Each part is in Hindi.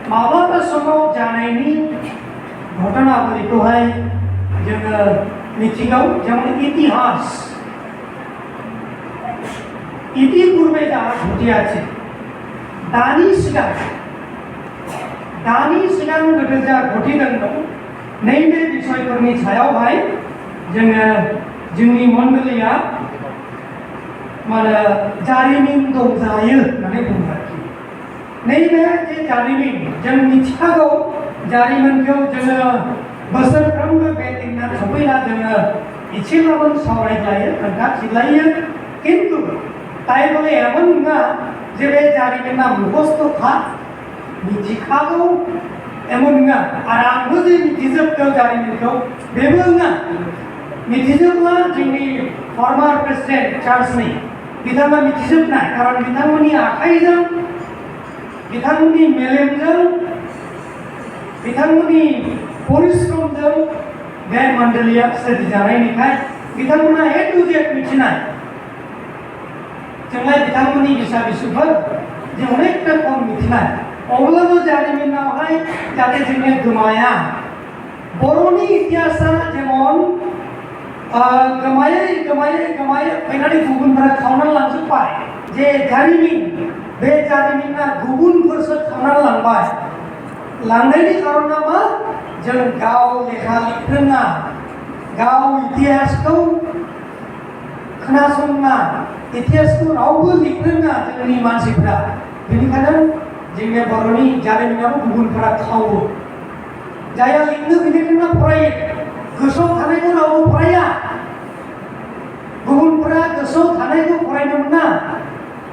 माब्लाबा समाव जानायनि घटनाफोरखौहाय जोङो मिथिगौ যেমন ইতিহাস ইতিপূর্বে যা ঘটিয়াছে दानि सिगां गोदो जा घटिदोंमोन नैबे बिषयफोरनि सायावहाय जोङो जोंनि मण्डलिया माने जारिमिन दंजायो होननानै बुङो नैबे जे जारिमिन जों मिथिखागौ जारिमिनखौ जोङो बोसोरफ्रोमबो बे दिना सफैना जोङो एसेब्लाबो सावरायलायो खोन्थाथिलायो किन्तु ताई बोले एमन नङा जे बे जारिमिना मुखस्थ'खा मिथिखागौ एमन नङा आरो आंबो जे मिथिजोबगौ जारिमिनखौ बेबो नङा मिथिजोबब्ला जोंनि फर्मार प्रेसिडेन्ट चार्चनि बिथाङा मिथिजोबनाय खारन बिथांमोननि आखाइजों बिथांमोननि मेलेमजों बिथांमोननि परिश्रमजों बे मण्डलिया सोरजिजानायनिखाय बिथांमोना ए टु जेड मिथिनाय जोंलाय बिथांमोननि बिसा बिसुफोर जे अनेकथा खम मिथिनाय अब्लाबो जारिमिनावहाय जाहाथे जोंनि गोमाया बर'नि इतिहासा जेमन गोमायै फैनानै गुबुनफोरा खावनानै लांजोब्बाय जे जारिमिन बे जारिमिना गुबुनफोरसो खावनानै लांबाय लांनायनि खारना मा जों गाव लेखा लिरना गाव इतिहासखौ खोनासंना इतिहासखौ रावबो लिरना जोंनि मानसिफ्रा बेनिखायनो जोंनि बर'नि जारिमिनाव गुबुनफोरा खावो जायहा लिरनो बेनिखायनो फरायो गोसोआव थानायखौ रावबो फराया गुबुनफोरा गोसोआव थानायखौ फरायनो मोना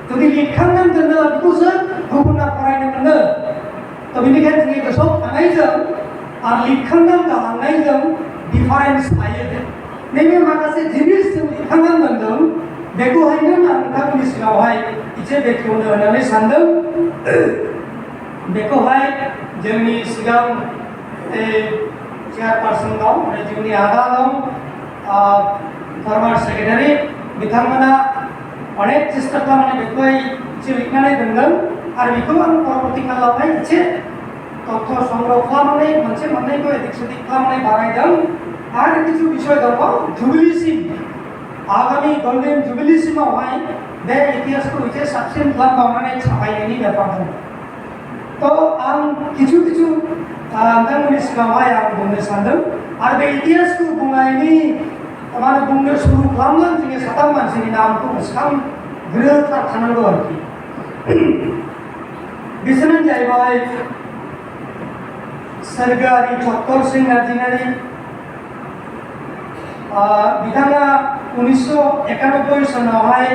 जुदि लिरखांनानै दोनोब्ला बेखौसो गुबुना फरायनो मोनो तो बेनिखायनो जोंनि गोसोआव थानायजों आरो लिरखांनानै गालांनायजों डिफारेन्स थायो नैबे माखासे जिनिस जों लिरखांनानै दोनदों बेखौहायनो आं नोंथांमोननि सिगाङावहाय एसे बेखेवनो होननानै सानदों बेखौहाय जोंनि सिगां चेयारपारसन दं जोंनि आदा दं फर्मार सेक्रेटारि बिथांमोना अनेक चेष्टा खालामनानै बेखौहाय एसे लिरनानै दोनदों आरो बेखौ आं परबर्ती कालावहाय एसे तथ्य संग्रह खालामनानै मोनसे मोननैखौ एदिक सेदिक खालामनानै बानायदों आरो किछु बिषय दङ जुबिलिसिम आगामी गोल्डेन जुबिलिसिमावहाय बे इतिहासखौ एसे साबसिन खालामबावनानै छापायनायनि बेपार दं तो आं किछु नोंथांमोननि सिगाङावहाय आं बुंनो सानदों आरो बे इतिहासखौ बुंनायनि माने बुंनो सुरु खालामगोन जोंनि साथाम मानसिनि नामखौ गोसोखांग्रोथार थानांगौ आरोखि बिसोरनो जाहैबाय सोरगोआरि चत्तर सिंह नार्जीनारी बिथाङा 1991 सनावहाय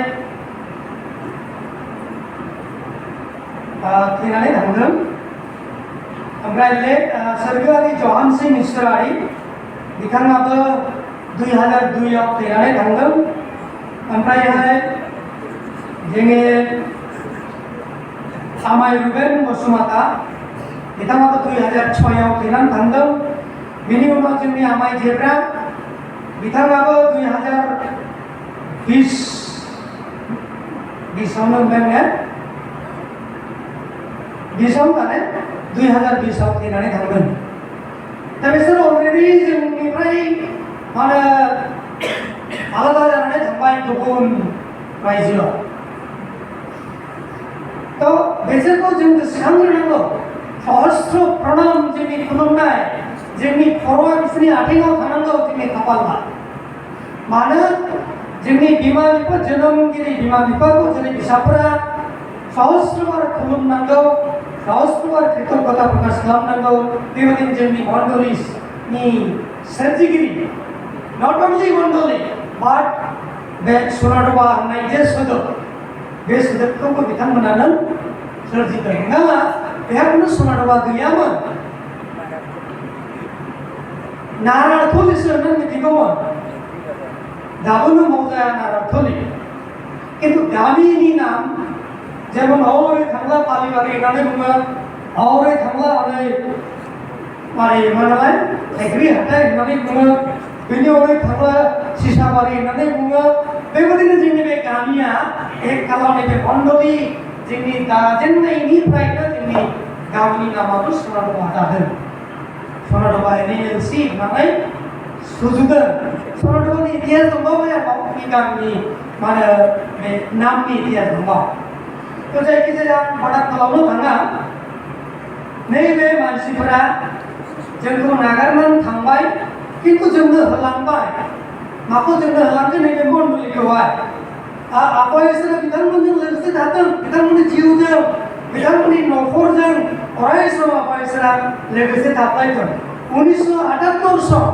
थैनानै थांदों ओमफ्राय सोरगोआरि जहान सिंह इसरारी बिथाङाबो 2002 आव थैनानै थांदों ओमफ्रायहाय जोंनि आमाय रुबेन बसुमता बिथाङाबो 2006 आव थैनानै थांदों बेनि उनाव जोंनि आमाय जेब्रा बिथाङाबो 2020 आवनो मोनबाय 2020 आव थैनानै थांदों दा बिसोर अलरेडि जोंनिफ्राय माने आलादा जानानै थांबाय गुबुन रायजोआव तो बिसोरखौ जों गोसोखांग्रोनांगौ सहस्र प्रणाम जोंनि खुलुमनाय जोंनि खर'आ बिसोरनि आथिङाव थानांगौ जोंनि खाफालआ मानो जोंनि बिमा बिफा जोनोमगिरि बिमा बिफाखौ जोंनि फिसाफोरा सहस्रबार खुलुमनांगौ सहस्रबार कृतज्ञता प्रकाश खालामनांगौ बेबायदिनो जोंनि मण्डलिनि सोरजिगिरि नट अनलि मण्डलि बाट बे सनातबा होननाय जे सोदोब बे सोदोबखौबो बिथांमोनानो सोरजिदों नङा बेहा खुनु सनातबा गैयामोन नाराथलिसो होननानै मिथिगौमोन दाबोनो मावजाया नाराथलि किन्तु गामिनि नाम जेमन हरै थांला पालिबारि होननानै बुङो हरै थांला हरै मारै मा नालाय थाइख्रि हाथाय होननानै बुङो बेनि हरै थांला सिसाबारि होननानै बुङो बेबायदिनो जोंनि बे गामिया एक कालाव नैबे मण्डलि जोंनि दाजेननायनिफ्रायनो जोंनि गामिनि नामाबो सनादबा जादों सनादबा NLC होननानै सुजुदों सनादबानि इतिहास दंबावो आरोबाव बे गामिनि मा होनो बे नामनि इतिहास दंबावो तो जायखिजाया बारा खालामनो थाङा नैबे मानसिफोरा जोंखौ नागारनानै थांबाय किन्तु जोंनो होलांबाय माखौ जोंनो होलांदों नैबे मण्डलीखौहाय आफा इसोरा बिथांमोनजों लोगोसे थाथों बिथांमोननि जिउजों बिथांमोननि न'खरजों अराय सम आफा इसोरा लोगोसे थाफ्लायथों 1978 सन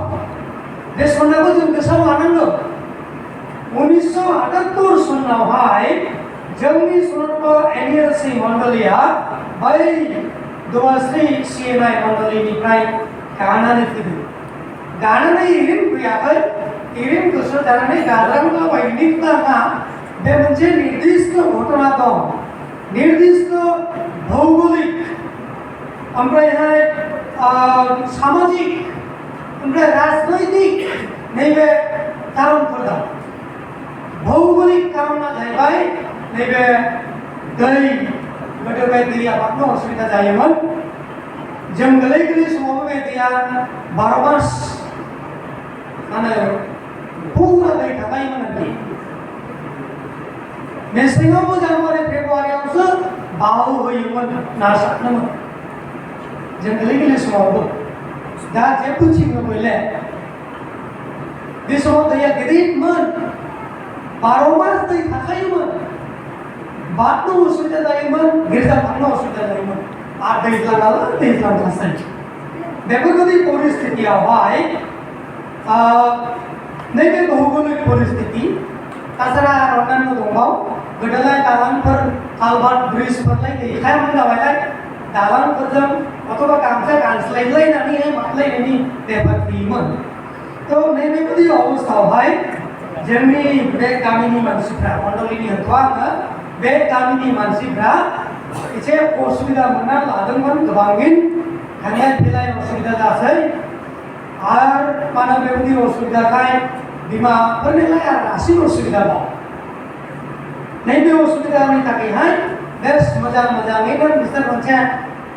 बे सनाखौ जों गोसोआव लानांगौ 1978 सनावहाय जोंनि सनातन NLC मण्डलीया बै दवाश्री CNI मण्डलीनिफ्राय गानानै फैदों गानानै ओरैनो फैयाखै ओरैनो गोसो जानानै गालांलाबायनो नाङा बे मोनसे निर्दिष्ट घटना दं निर्दिष्ट भौगोलिक ओमफ्रायहाय सामाजिक ओमफ्राय राजनैतिक नैबे कारनफोर दं भौगोलिक कारना जाहैबाय नैबे दै गोदो बे दैया बांद्राय असुबिदा जायोमोन जों गोरलै गोरलै समावबो बे दैया 12 मास माने फुरा दै थाखायोमोन आरोखि मेसेङावबो जानुवारि फेब्रुवारियावसो बावहोयोमोन ना सारनोमोन जों गोरलै गोरलै समावबो दा जेबो थिग नंगौले बे समाव दैया गिदिरमोन 12 मास दै थाखायोमोन बाथनो असुबिदा जायोमोन गिर्जा थांनो असुबिदा जायोमोन आरो दैज्लां थासारि बेफोरबायदि परिस्थितियावहाय नैबे भौगोलिक परिस्थिति ताछाड़ा अन्यान्य दंबावो गोदोलाय दालांफोर कालभार्ट ब्रिजफोरलाय गैखायामोन जाबायलाय दालांफोरजों अथवा गामसा गानस्लायलायनानैहाय माथलायनायनि बेफार फैयोमोन तो नैबेबायदि अबस्थायावहाय जोंनि बे गामिनि मानसिफ्रा मण्डलीनि होनथ'आ आङो बे गामिनि मानसिफ्रा एसे असुबिदा मोनना लादोंमोन गोबांगिन थांलाय फैलाय असुबिदा जासै आरो मानो बेबायदि असुबिदाखाय बिमाफोरनिलाय आरो दासिम असुबिदा दं नैबे असुबिदानि थाखायहाय बेस मोजाङैनो बिसोर मोनसे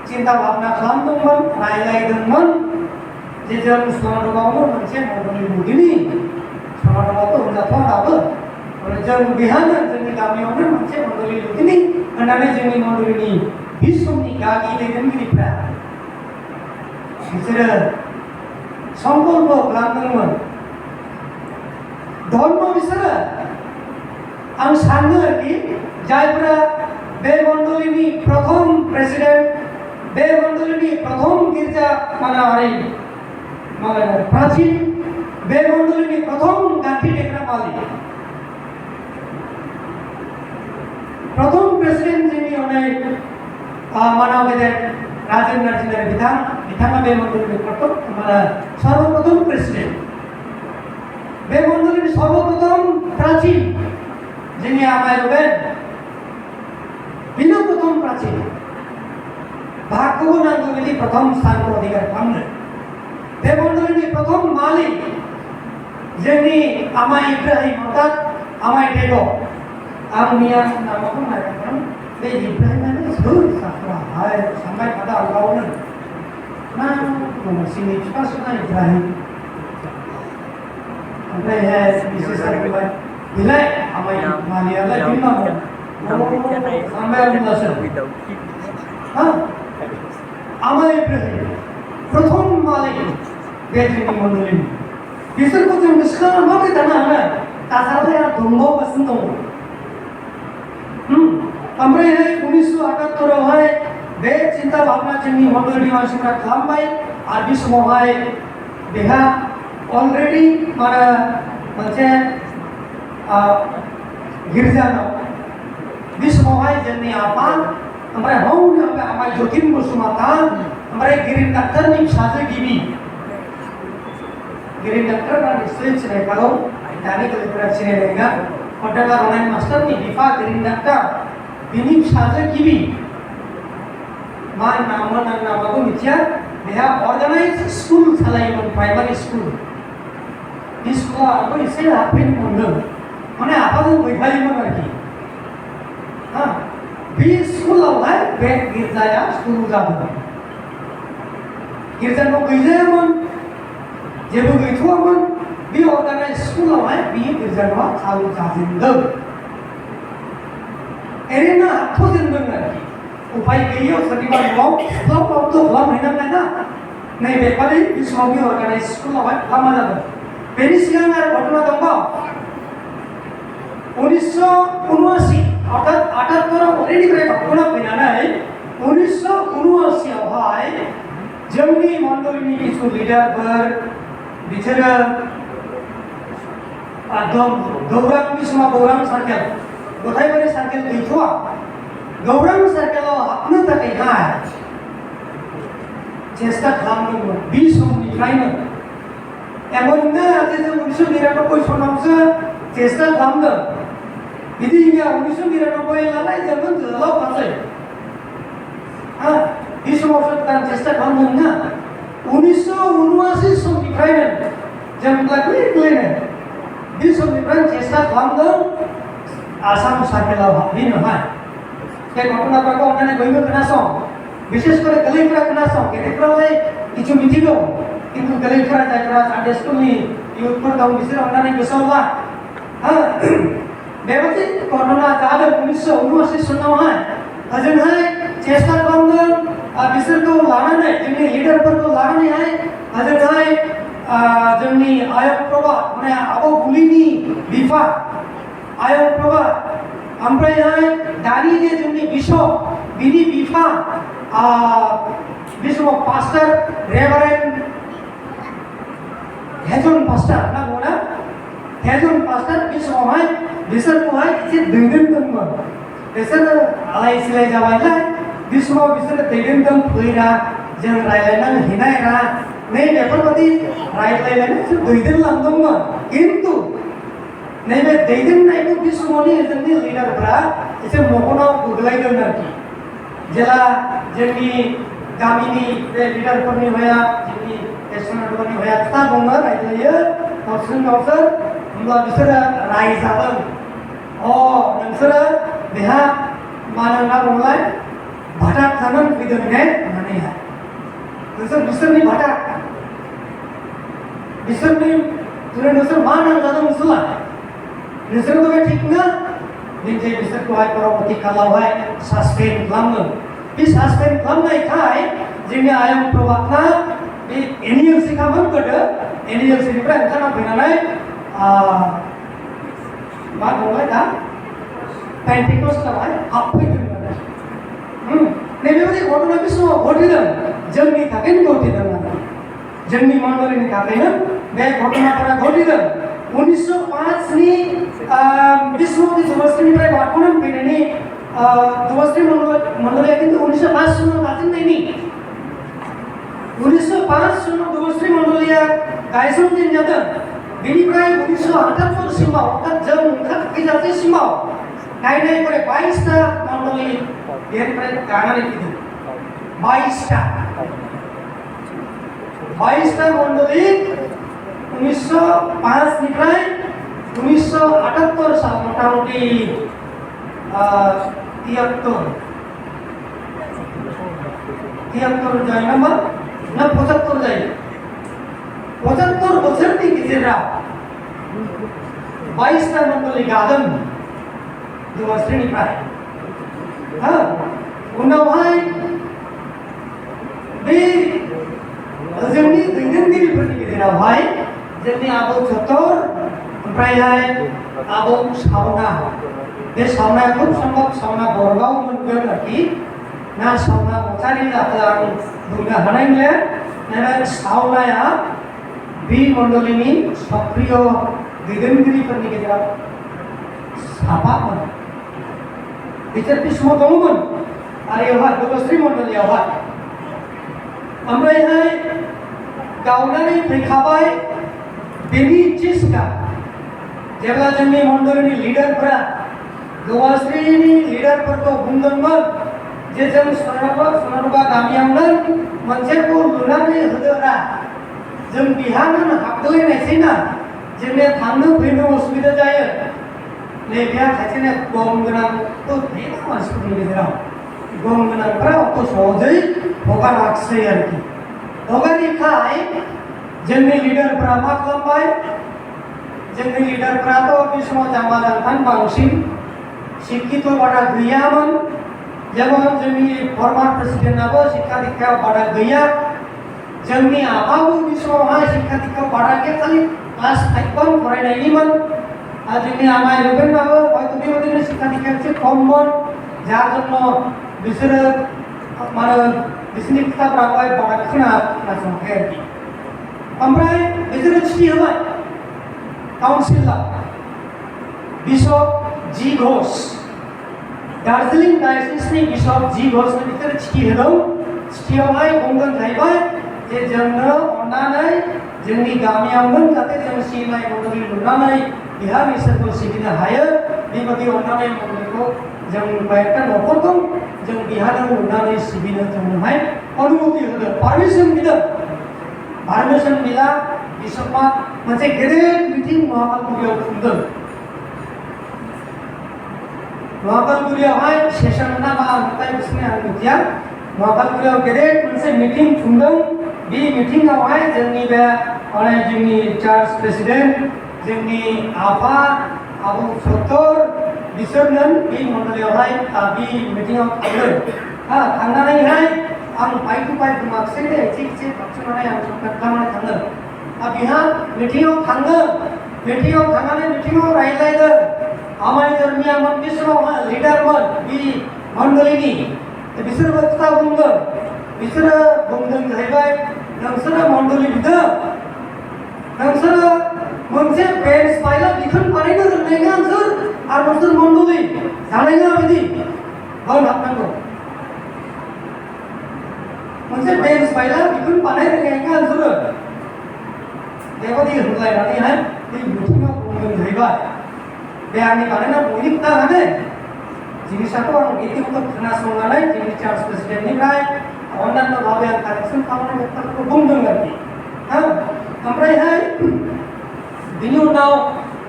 चिन्ता भाबना खालामदोंमोन रायलायदोंमोन जे जों सनादबावनो मोनसे मण्डली लुदिनि सनादबावथ' होनजाथ'आ दाबो जों बेहायनो जोंनि गामियावनो मोनसे मण्डली लुदिनि होननानै जोंनि मण्डलीनि बे समनि गागि दैदेनगिरिफ्रा बिसोरो संकल्प खालामदोंमोन धर्म बिसोरो आं सानो आरोखि जायफोरा बे मण्डलीनि प्रथम प्रेसिडेन्ट बे मण्डलीनि प्रथम गिर्जा मानाहारि प्राचीन बे मण्डलीनि प्रथम गांथि टेकग्रा मालिक प्रथम प्रेसिडेन्ट जोंनि अनै मानाव गेदेर राजेन नार्जारि बिथाङा बे मण्डलीनि सर्वप्रथम प्रेसिडेन्ट बे मण्डलीनि सर्वप्रथम प्राचीन जोंनि आमाय रुबेन बिनो प्रथम प्राचीन भागखौबो नांगौ बायदि प्रथम स्थानखौ अधिकार खालामनो बे मण्डलीनि प्रथम मालिक जोंनि आमाय इब्राहिम अर्थात आमाय टेग आं मैया नामखौ नागिरदों बे इब्राहिमानो सोर जाखोहाय सानबाय थादों आं गावनो ना जोंनि बिफासोना इब्राहिम ओमफ्रायहाय बिसोर सानबाय बिलाय आमाय मालियालाय बिमामोन सानबाय आं बुंगासो आमाय इब्राहिम प्रथम मालिक बे जोंनि मण्डलीनि बिसोरखौ जों गोसोखांबाय थानो हानाय ताछाड़ा दंबावगासिनो दङ ओमफ्रायहाय 1978आवहाय बे चिन्ता भाबना जोंनि मण्डलीनि मानसिफ्रा खालामबाय आरो बे समावहाय बेहा अलरेडि माने मोनसे गिर्जा दं बे समावहाय जोंनि आफा ओमफ्राय हौनो आमाय जतिन बसुमतारी ओमफ्राय गिरिन डाक्टारनि फिसाजो गिबि गिरिन डाक्टारफ्रा निश्चय सिनायखागौ दानि गोरलैफोरा सिनायनाय नङा हरदाला रनायन मास्टारनि बिफा गिरिन डाक्टार बिनि फिसाजो गिबि मा नाममोन आं नामखौ मिथिया बेहा अर्गानाइज स्कुल सालायोमोन प्राइमारि स्कुल बे स्कुलाव आंबो एसे हाबफैनो मोनदों माने आफाजों फैफायोमोन आरोखि बे स्कुलावहाय बे गिर्जाया सुरु जादों गिर्जा न' गैजायामोन जेबो गैथ'वामोन बे अर्गानाइज स्कुलावहाय बे गिर्जा न'आ चालु जाजेनदों ओरैनो हाबथ'जेनदों आरोखि उफाय गैयैयाव सोरनिबा न'आव फ्लावफ्लावथ' खालामहैनांनाय ना नैबेबादि बे समाव बे अर्गानाइज स्कुलावहाय खालामा जादों बेनि सिगां आरो घटना दंबावो 1979 अर्थात 78 ओरैनिफ्राय घटना फैनानै 1979 आवहाय जोंनि मण्डलीनि किछु लिडारफोर बिसोरो एकदम गौरां बे समाव गौरां सार्केल गथायबारि सार्केल गैथ'वा गौरां सार्केलाव हाबनो थाखायहाय चेष्टा खालामदोंमोन बे समनिफ्रायनो एमननो जे जों 1999 सनावसो चेष्टा खालामदों बिदि गैया 1999 लालाय जोङो जोलाव फासै बे समावसो गोदान चेष्टा खालामदों ना 1979 समनिफ्रायनो जों गोरलैनो बे समनिफ्राय चेष्टा खालामदों आसाम सार्केलाव हाबहैनोहाय बे घटनाफोरखौ अन्नानै बयबो खोनासं बिसेस करे गोरलैफोरा खोनासं गेदेरफोरालाय किछु मिथिगौ किन्तु गोरलैफोरा जायफोरा सानडे स्कुलनि इयुथफोर दं बिसोर अन्नानै गोसोआव ला बेबायदि घटना जादों 1979 सनावहाय ओजोंहाय चेष्टा खालामदों बिसोरखौ लानानै जोंनि लिडारफोरखौ लानानैहाय ओजोंहाय जोंनि आयं प्रभा माने आब' बुलिनि बिफा आयं प्रभा ओमफ्रायहाय दानि जे जोंनि बिशप बिनि बिफा बे समाव पास्टर रेभारेन्ड हेजन पास्टर होनना बुङोना हेजन पास्टर बे समावहाय बिसोरखौहाय एसे दैदेनदोंमोन बिसोरो आलाय सिलाय जाबायलाय बे समाव बिसोरो दैदेनदों फैरा जों रायलायनानै हैनायरा नै बेफोरबायदि रायलायनानै बिसोर दैदेनलांदोंमोन खिन्थु नैबे दैदेननायखौ बे समावनि जोंनि लिडारफ्रा एसे मगनाव गोग्लैदों आरोखि जेला जोंनि गामिनि बे लिडारफोरनि हाया जोंनि एसोनारफोरनि हाया खोथा बुङो रायज्लायो गावसोर होमब्ला बिसोरो रायजादों नोंसोरो बेहा मानो होनना बुङोलाय भाटाक जानानै फैदों ने होननानैहाय बिसोरनि भाटाक नोंसोर मा नांजादों नोंसोरलाय नोंसोरबो बे थिग ना दिनै बिसोरखौहाय परबर्ती कालावहाय सासपेन्ड खालामदों बे सासपेन्ड खालामनायखाय जोंनि आयं प्रभातआ बे एनएलसि खामोन गोदो एनएलसिनिफ्राय ओंखारना फैनानै मा बुङोलाय दा पेन्टिकस्टआवहाय हाबफैदों आरो नैबेबायदि घटना बे समाव घटिदों जोंनि थाखायनो घटिदों आरो जोंनि मण्डलीनि थाखायनो बे घटनाफोरा घटिदों 1905 नि बे समाव जुबश्रीनिफ्राय बारग'नानै फैनायनि जुबश्री मण्डलीया खिन्थु 1905 सनाव गायजेननायनि 1905 सनाव जुबश्री मण्डलीया गायसनजेनजादों बेनिफ्राय 1978 सिमाव अर्थात जों ओंखारफैजासेसिमाव नायनाय करे 22टा मण्डली बेनिफ्राय गानानै फैदों 22टा मण्डली 1905 निफ्राय 1978 साल मोटामोटी 73 जायो नामा ना 75 जायो 75 बोसोरनि गेजेराव 22टा मण्डली गादों जुबश्रीनिफ्राय उनावहाय बे जोंनि दैदेनगिरिफोरनि गेजेरावहाय जोंनि आबौ चतर ओमफ्रायहाय आबौ सावना बे सावनाया खुब सम्भब सावना बरगाव मोनगोन आरोखि ना सावना मसारि जाखो आं बुंनो हानाय नंला नाथाय सावनाया बे मण्डलीनि सक्रिय दैदेनगिरिफोरनि गेजेराव साफामोन बिसोर बे समाव दङमोन आरो बेवहाय जुबश्री मण्डलीयावहाय ओमफ्रायहाय गावनानै फैखाबाय बेनि इसे सिगां जेब्ला जोंनि मण्डलीनि लिडारफोरा जुबश्रीनि लिडारफोरखौ बुंदोंमोन जे जों सोनाबा गामियावनो मोनसे न' लुनानै होदोरा जों बिहानो हाबगोलायनायसै ना जोंने थांनो फैनो असुबिदा जायो नै बेहा खायसेनो खम गोनांथ' थायोना मानसिफोरनि गेजेराव गोहोम गोनांफ्रा अत सहजै हगाराखिसै आरोखि हगारिखाय जोंनि लिडारफ्रा मा खालामबाय जोंनि लिडारफ्राथ' बे समाव जाम्बा जाम्बान बांसिन शिक्षित बारा गैयामोन जेमन जोंनि फर्मार प्रेसिडेन्टआबो शिक्षा दीक्षायाव बारा गैया जोंनि आफाबो बे समावहाय शिक्षा दीक्षायाव बारा गैया खालि क्लास 5 फरायनायनिमोन जोंनि आमाय रुबेनबाबो हयथ' बेबायदिनो शिक्षा दीक्षाया एसे खममोन जार जन्य बिसोरो माने बिसोरनि खोथाफ्राखौहाय बारा खोनासङाखै आरोखि ओमफ्राय बिसोरो थिथि होबाय काउन्सिलाव बिशप जी घोष दार्जिलिं डायसिसनि बिशप जी घोषनो बिसोरो थिथि होदों थिथियावहाय बुंदों जाहैबाय जे जोंनो अननानै जोंनि गामियावनो जाहाथे जों सिबिनाय मन्दिर लुनानै बिहार इसोरखौ सिबिनो हायो बेबायदि अननानै मन्दिरखौ जों बायटा न'खर दं जों बिहाराव लुनानै सिबिनो जोंनोहाय अनुमति होदों पारमिसन बिदों पारमिसन बिला बिशपआ मोनसे गेदेर मिटिं महाकालगुरियाव खुंदों महाकालगुरियावहाय सेसन ना मा होनथाय बिसोरनि आं मिथिया महाकालगुरियाव गेदेर मोनसे मिटिं खुंदों बे मिटिंआवहाय जोंनि बे जोंनि चार्च प्रेसिडेन्ट जोंनि आफा आबौ सत्तर बिसोरनो बे मन्दिरावहाय बे मिटिंआव थांदों थांनानैहाय आं फाइ टु फाइ बुङाखिसै दे एसे बांसिनानै आं सर्टकाट खालामनानै थांदों बिहा मिटिंआव थांदों मिटिंआव थांनानै मिटिंआव रायज्लायदों आमाय धर्मियामोन बे समावहाय लिडारमोन बे मण्डलिनि बिसोरबो खोथा बुंदों बिसोरो बुंदों जाहैबाय नोंसोरो मण्डलि बिदों नोंसोरो मोनसे बेन्च बायला बिथोन बानायनो रोंनाय नङा नोंसोर आरो नोंसोर मण्डलि जानाय नङा बिदि होन हाबनांगौ मोनसे बेन्च बायला बिथोन बानाय रोंनाय नङा नोंसोरो बेबायदि होनलायनानैहाय बे मिटिंआव बुंदों जाहैबाय बे आंनि बानायना बयनि खोथा माने जिनिसाथ' आं बिदिखौ खोनासंनानै जोंनि चार्च प्रेसिडेन्टनिफ्राय अन्यान्य भावे आं कारेक्सन खालामनाय खोथाखौ बुंदों आरोखि ओमफ्रायहाय बिनि उनाव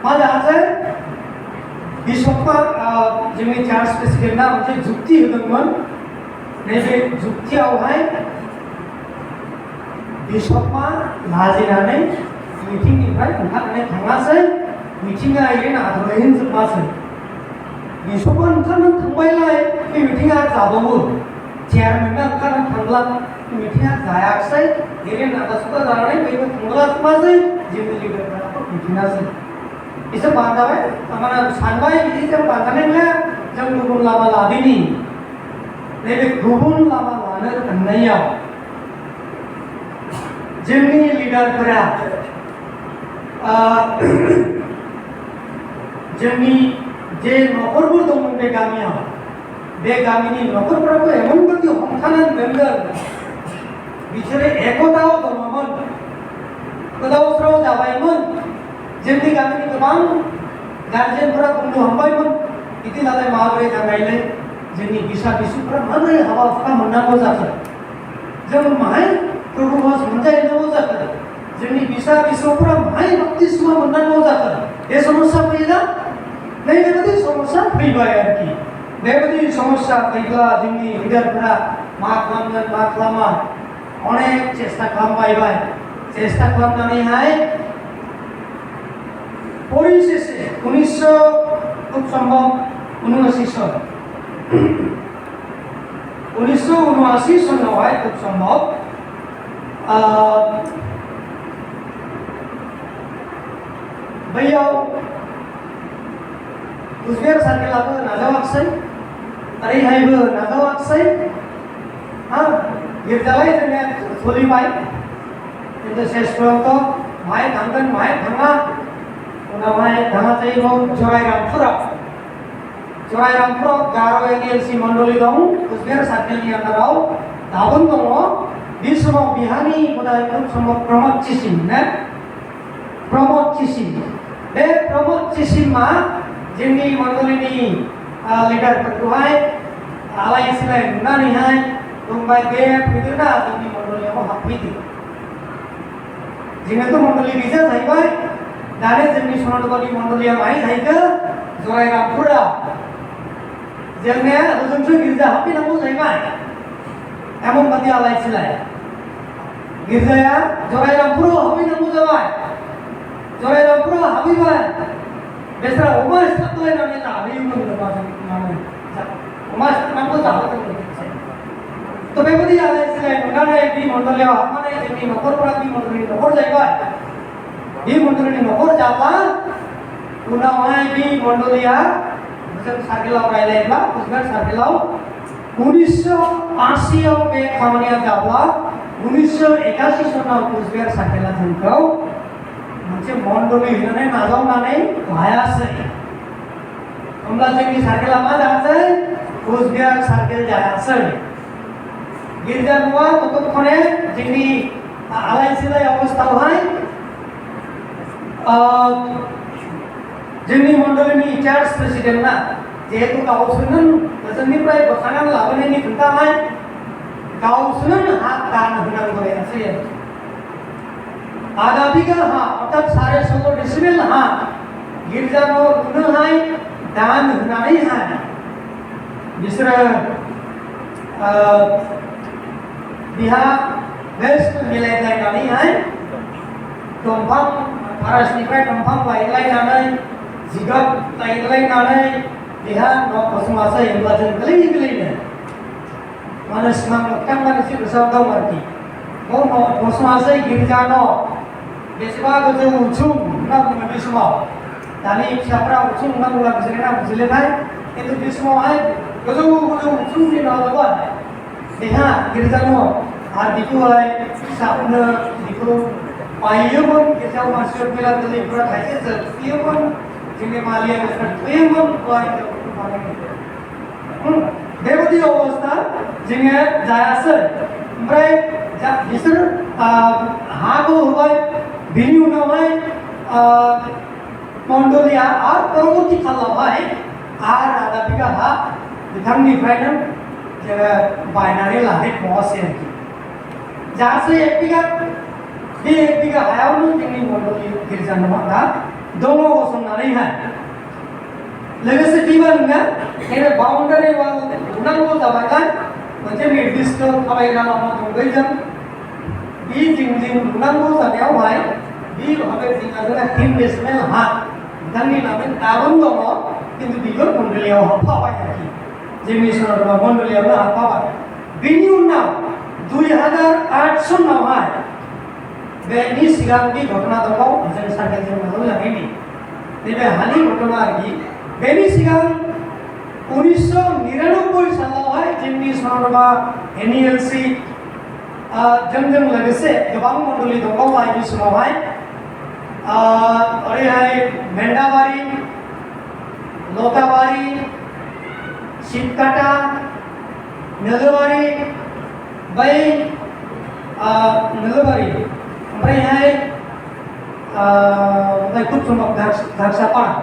मा जासै बिशपआ जोंनि चार्च प्रेसिडेन्टआ मोनसे जुक्ति होदोंमोन नैबे जुक्तियावहाय बिशपआ लाजिनानै मिटिंनिफ्राय ओंखारनानै थाङासै मिटिंआ ओरैनो आद्रायै जोबासै बिशपआ ओंखारनानै थांबायलाय बे मिटिंआ जाबावो चेयारमेना ओंखारनानै थांब्ला मिटिंआ जायाखिसै ओरैनो आदासुदा जानानै बयबो थांब्लासै जोंनि लिडारफ्राथ' मिथिनासै बिसोर बांजाबाय थारमाने सानबाय बिदि जों बांजानायब्ला जों गुबुन लामा लादिनि नैबे गुबुन लामा लानो थांनायाव जोंनि लिडारफोरा जोंनि जे न'खरफोर दंमोन बे गामियाव बे गामिनि न'खरफोरखौ एमनबायदि हमथानानै दोनदों बिसोरो एकतायाव दङमोन गोदाव सोराव जाबायमोन जोंनि गामिनि गोबां गार्जेनफोरा बुंनो हमबायमोन बिदिब्लालाय माबोरै जानायलाय जोंनि बिसा बिसुफ्रा माबोरै हाबा हुखा मोननांगौ जाखो जों माहाय प्रभु भास मोनजाहैनांगौ जाखो जोंनि बिसा बिसुफ्रा माहाय बाप्तिस्मा मोननांगौ जाखो बे समस्या फैयोना नैबेबायदि समस्या फैबाय आरोखि बेबायदि समस्या फैब्ला जोंनि लिडारफोरा मा खालामगोन मा खालामा अनेक चेष्टा खालामबायबाय चेष्टा खालामनानैहाय परिशेषे 1900 খুব সম্ভব 79 सन 1979 सनावहाय খুব সম্ভব बैयाव कुचबिहार सार्केलाबो नाजावाखिसै ओरैहायबो नाजावाखिसै गिर्जालाय जोंनिया सोलिबाय खिन्थु शेषफोरावथ' माहाय थांगोन माहाय थाङा उनावहाय थाङासै जरायरामपुराव गार' एनएलसि मण्डलि दं कुचबिहार सार्केलनि आन्दाराव दाबोनो दङ बे समाव बिहानि उदायपुर समाव प्रमोद चिसिम ना प्रमोद चिसिम बे प्रमोद चिसिमा जोंनि मण्डलिनि लिडारफोरखौहाय आलाय सिलाय नुनानैहाय बुंबाय बे फैदोंना जोंनि मण्डलियाव हाबफैदो जोंनाथ' मण्डलि गैजा जाहैबाय दाने जोंनि सनातननि मण्डलिया माहाय थाहैखो जरायरामपुराव जोंनिया ओजोंसो गिर्जा हाबफैनांगौ जाहैबाय एमन बादि आलाय सिलाय गिर्जाया जरायरामपुराव हाबफैनांगौ जाबाय जरायरामपुराव हाबहैबाय बेसोरा अमा सिथाबलायनानै जाहैयोमोन नामा माने अमा सिथाबनांगौ जाहोदोंमोन तो बेबायदि आलाय सिलाय नुनानै बि मण्डलियाव हाबनानै जोंनि न'खरफोरा बि मण्डलिनि न'खर जाहैबाय बि मण्डलिनि न'खर जाब्ला उनावहाय बि मण्डलिया जों सार्केलाव रायलायोब्ला कुचबिहार सार्केलाव 1980 आव बे खामानिया जाब्ला 1981 सनाव कुचबिहार सार्केला जोंखौ मोनसे मण्डलि होनानै नाजावनानै लायासै होमब्ला जोंनि सार्केला मा जायासै कुचबिहार सार्केल जायासै गिर्जा न'आ ततक्षणे जोंनि आलाय सिलाय अबस्थायावहाय जोंनि मण्डलिनि चार्च प्रेसिडेन्टआ जिहेतु गावसोरनो जोंनिफ्राय बोखांनानै लाबोनायनि खोथाहाय गावसोरनो हा दान होनांगौ जायासै आधा बिघा हा अर्थात 16.5 डेसिबेल हा गिर्जा न' लुनोहाय दान होनानैहाय बिसोरो बिहा बेस्ट मिलायलायनानैहाय दंफां आरासनिफ्राय दंफां लायलायनानै जिगाब लायलायनानै बिहा न' फसङासै होनब्ला जों गोरलैनो मानो सिमां मोगथां मानसि गोसोआव दं आरोखि न' फसङासै गिर्जा न' बेसेबा गोजौ उचुं होनना बुङो बे समाव दानि फिसाफ्रा उचुं होनना बुंब्ला बुजिना बुजिलेनाय खिन्थु बे समावहाय गोजौ गोजौ उचुंनि न' दंमोन बेहा गिर्जा न' आरो बेखौहाय फिसाफोरनो बेखौ बायोमोन गिर्जायाव मानसिफोर मेला गोरलैफोरा खायसे जोबफैयोमोन जोंनि मालिया बेसोर थुयोमोन बेबायदि अबस्था जोङो जायासै ओमफ्राय बिसोर हाखौ होबाय बिनि उनावहाय मण्डलिया आरो परबर्ती खालावहाय आरो आधा बिघा हा बिथांनिफ्रायनो जोङो बायनानै लाहैबावासै आरोखि जासै 1 बिघा बे 1 बिघा हायावनो जोंनि मण्डलि गिर्जा न'आ दा दङ गसंनानैहाय लोगोसे बेबो नङा नैबे बाउन्डारि वाल लुनांगौ जाबायलाय मोनसे निर्दिष्ट थाबायग्रा लामा दं बैजों बे जिं लुनांगौ जानायावहाय बे भाबे जोंहा 3 डेसिमेल हा बिथांनि नामै दाबोनो दङ खिन्थु बेबो मण्डलियाव हाबफाबाय आरोखि जोंनि सोरबा मण्डलियावनो हाबफाबाय बेनि उनाव 2008 सनावहाय बेनि सिगांनि घटना दंबाव जों सार्केलजों मोजाङैनि नैबे हानि घटना आरोखि बेनि सिगां 1999 सालावहाय जोंनि सोरबा NELC जोंजों लोगोसे गोबां मण्डलि दंबावो बे समावहाय ओरैहाय मेन्दाबारि लताबारि शिबकाटा नोलोबारि बै नोलोबारि ओमफ्रायहाय खुदसुम्बक धारसापारा